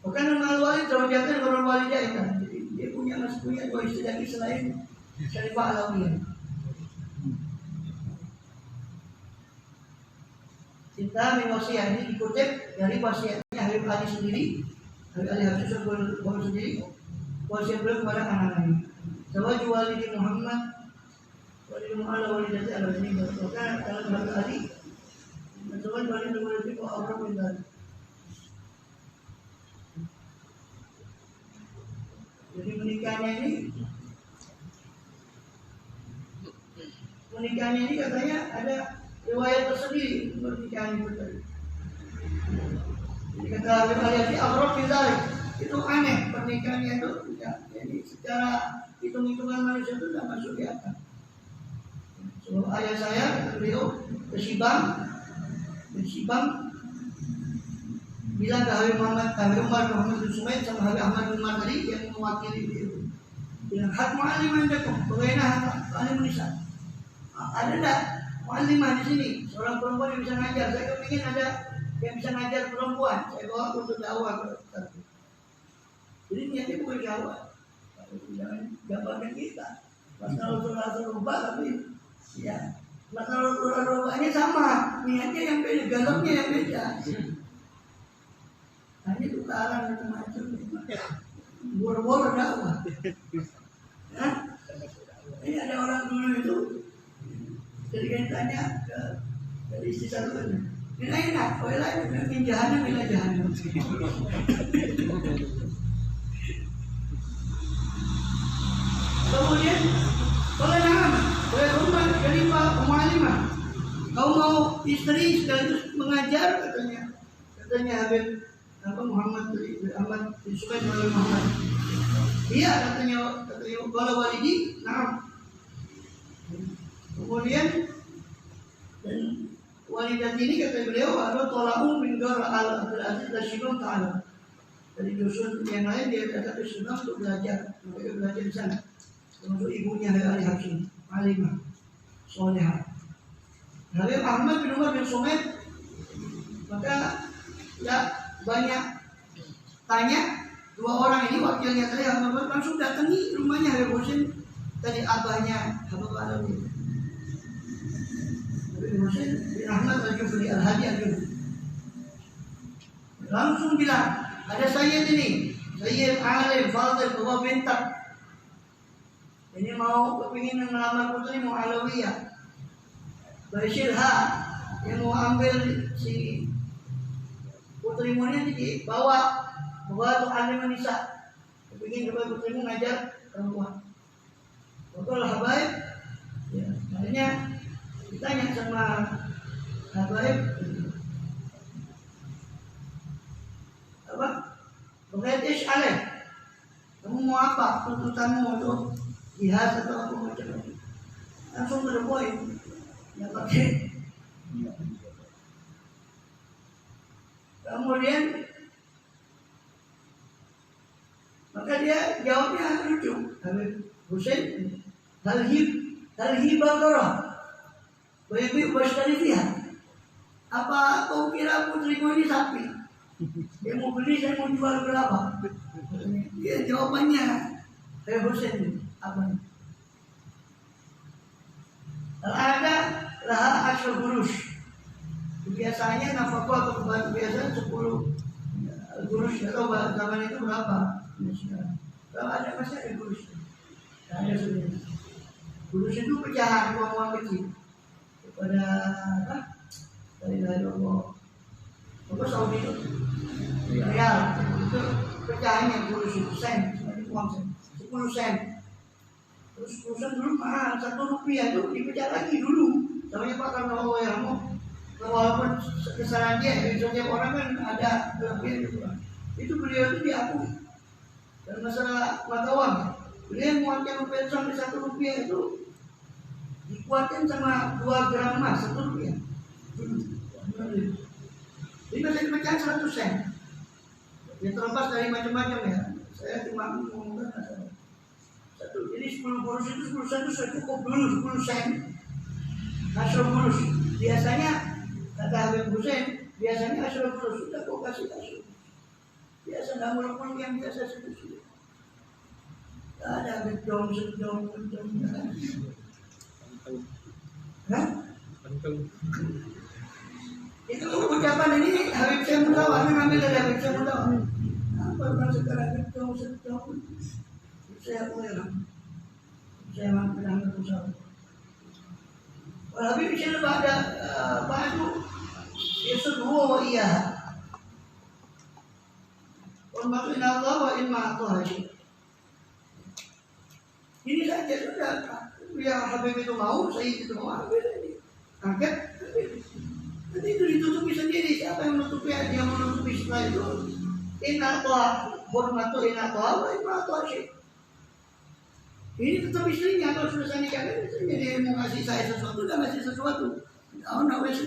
Bahkan Imam Al-Walid kalau dia kan orang Walidain kan, jadi dia masih punya dua istri lagi selain Syarifah Alawiyah. Cinta wasiat ini dikutip dari wasiatnya Habib Ali sendiri, Habib Ali Habsyi sendiri, wasiat beliau kepada anak-anaknya. Zawaju walidi Muhammad walidi Muhammad walidati al-Azmi. Maka dalam Habib Ali zawaju walidi Muhammad wa Abraham bin Dhani. Jadi menikahnya ini katanya ada riwayat tersendiri pernikahan itu tadi. Jadi kata Habib Ali Abraham bin Dhani, itu aneh pernikahannya itu tidak. Jadi secara hitung-hitungan manusia itu tidak masuk di akal. So, ayah saya beliau ke Sibang bilang ke Habib Umar Muhammad bin Sumaid sama Habib Ahmad bin Umar tadi yang mewakili beliau, bilang hak mu'alim andakum, bagaimana hak mu'alim nisa? Ada enggak mu'alimah di sini, seorang perempuan yang bisa ngajar? Saya kepingin ada yang bisa ngajar perempuan, saya bawa untuk dakwah ke Tarbih. Jadi niatnya bukan dakwah, jangan gambarkan kita masalah Rasul rubah, tapi ya masalah rubahnya sama, niatnya yang beda, galamnya yang beda. Hanya tukaran macam-macam, boro-boro dakwah. Ini ada orang dulu itu, ketika ditanya dari istri satu, ini enak, oh lain, min jahanam, ila jahanam. Kemudian, oleh nama, oleh rumah Syarifah Mu'alimah, kau mau istri sekaligus mengajar, katanya Habib Muhammad bin Sumaid bin Muhammad. Iya, katanya kalau walidi, nah. Kemudian dan walidat ini kata beliau adalah tola'u min dar al-Abdul Aziz Rashidun Ta'ala. Dari dusun yang lain dia datang ke Sunnah untuk belajar di sana. Termasuk ibunya Ali Habsyi, alimah, solehah. Habib Ahmad bin Umar bin Sumaid, maka ya banyak tanya dua orang ini wakilnya tadi Habib langsung datangi rumahnya Habib Husain tadi abahnya Habib Alawi. Habib Husain bin Ahmad Al-Jufri Al-Hadi Al-Jufri langsung bilang, ada Sayyid ini, Sayyid Alim Fadil Bawa Bintak, ini mau kepingin melamar putri Mu'alawiyah Bashirha, yang mau ambil si putrimu ini bawa tuh alim nisa, kepingin supaya putrimu ngajar perempuan. Betul Habaib, ya, akhirnya ditanya sama Habaib, apa? Berkaitis alih, kamu mau apa? Tuntutanmu untuk jihad atau apa macam-macam? Langsung to the point, ya pakai. Kemudian maka dia jawabnya lucu. Habib Husain, hal hibakara, bayi wastarifiyah. Apa kau kira putrimu ini sapi? Dia mau beli, saya mau jual berapa? Dia jawabannya Habib Husain apa? Ada laha asyur gurus. Biasanya nafkah atau kebutuhan biasa 10 gurus, atau zaman itu berapa? Kalau ada masih ada gurus, ada sudah. Gurus itu pecahan uang kecil kepada apa? Dari Allah. Apa Saudi itu? Real itu pecahannya gurus itu sen. uang saya 10 sen. Terus 10 sen dulu mahal, 1 rupiah itu dikejar lagi dulu. Soalnya Pak karena Allah ya walaupun kesalahan dia, misalnya orang kan ada kelebihan gitu kan. Itu beliau itu diakui. Dan masalah mata uang, beliau menguatkan rupiah sampai 1 rupiah itu dikuatkan sama 2 gram emas 1 rupiah. Ini masih dipecahin 100 sen. Dia terlepas dari macam-macam ya. Saya cuma mengumumkan masalah. Jadi 10 kurus itu 10 sen itu sudah cukup dulu 10 sen. Asal kurus. Biasanya kata Habib Hussein, biasanya asal kurus sudah kau kasih asal. Biasa nggak muluk-muluk yang biasa sedikit. Tak ada gedong. Hah? Itu ucapan ini Habib Syekh Mutawa, ini ambil dari Habib Syekh Mutawa. Apa bukan sekarang gedong. Saya mulai saya memang pernah berusaha. Habib Syekh pada baju Yusuf wa iya. Wa inna Allah wa inna atuhaji. Ini saja sudah. Yang Habib itu mau, saya itu mau ambil ini. Angkat. Nanti itu ditutupi sendiri. Siapa yang menutupi? Dia menutupi setelah itu. Inna Allah hormatu inna Allah wa inna atuhaji. Ini tetap istrinya kalau sudah saya nikahkan, jadi mau ngasih saya sesuatu, dan ngasih sesuatu. Tahu nak wes?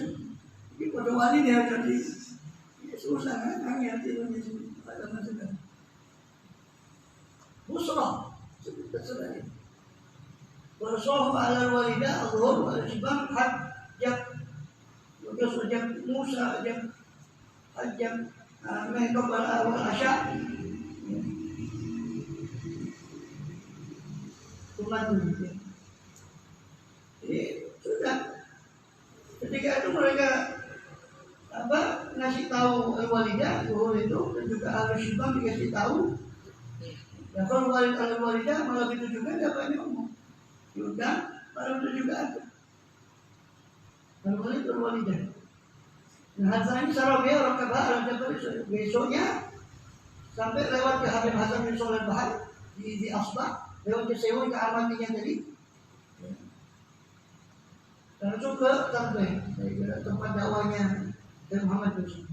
Ini pada wali dia jadi susah kan? Hanya tidurnya pada masa busra terserah. Bersohbah ala walidah Allah wajibam hajjab. Terus hajjab Musa hajjab mereka pada awal asya. Jadi sudah ketika itu mereka ngasih tahu al-walidah zuhur itu dan juga al-syibam dikasih tahu. Dan kalau al-walidah malam itu juga dapat ngomong. Sudah malam itu juga ada. Al-walidah. Nah hasilnya Sarabia orang kabar besoknya sampai lewat ke Habib Hasan bin Soleh Bahar di Asbah. Lewat ke Sewu ke amatinya tadi. Dan juga sampai tempat dakwahnya dari Muhammad bin Salih.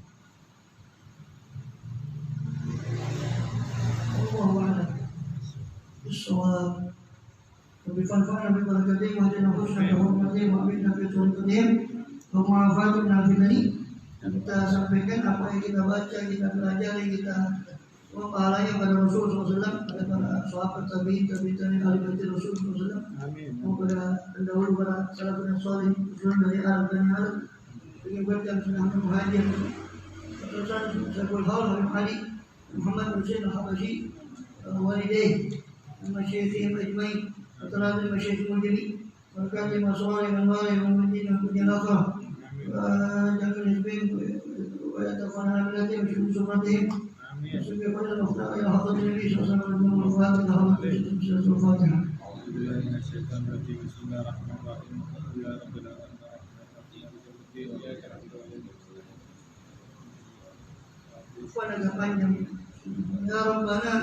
Allah Bismillah. Berfirman Nabi Barakatuh Wajah Husna Kehormati Muhammad Nabi Tuhan Kadim Pemahaman Nabi tadi kita sampaikan apa yang kita baca, kita pelajari, kita semua pahalanya pada Rasul SAW, pada para sahabat tabi'in dan ahli bait Rasul SAW. Amin. Kepada pendahulu para salafun salih, usulan dari Arab dan Arab, mengingatkan sunnah muhajir, terusan Syaikhul Hawl Habib Ali Muhammad Hussein Al-Habashi, walidayh, masyayikhihim ajmain, atarabi masyayikhul jami', berkati masyarakat dan wali memudin dan punya lafah, jangan hizbin, wa yatafana bilatihim, syukur-syukuratihim. Sebagai pada waktu yang hadir Nabi SAW mengumpulkan dalam Al-Fatihah. Ya Rabbana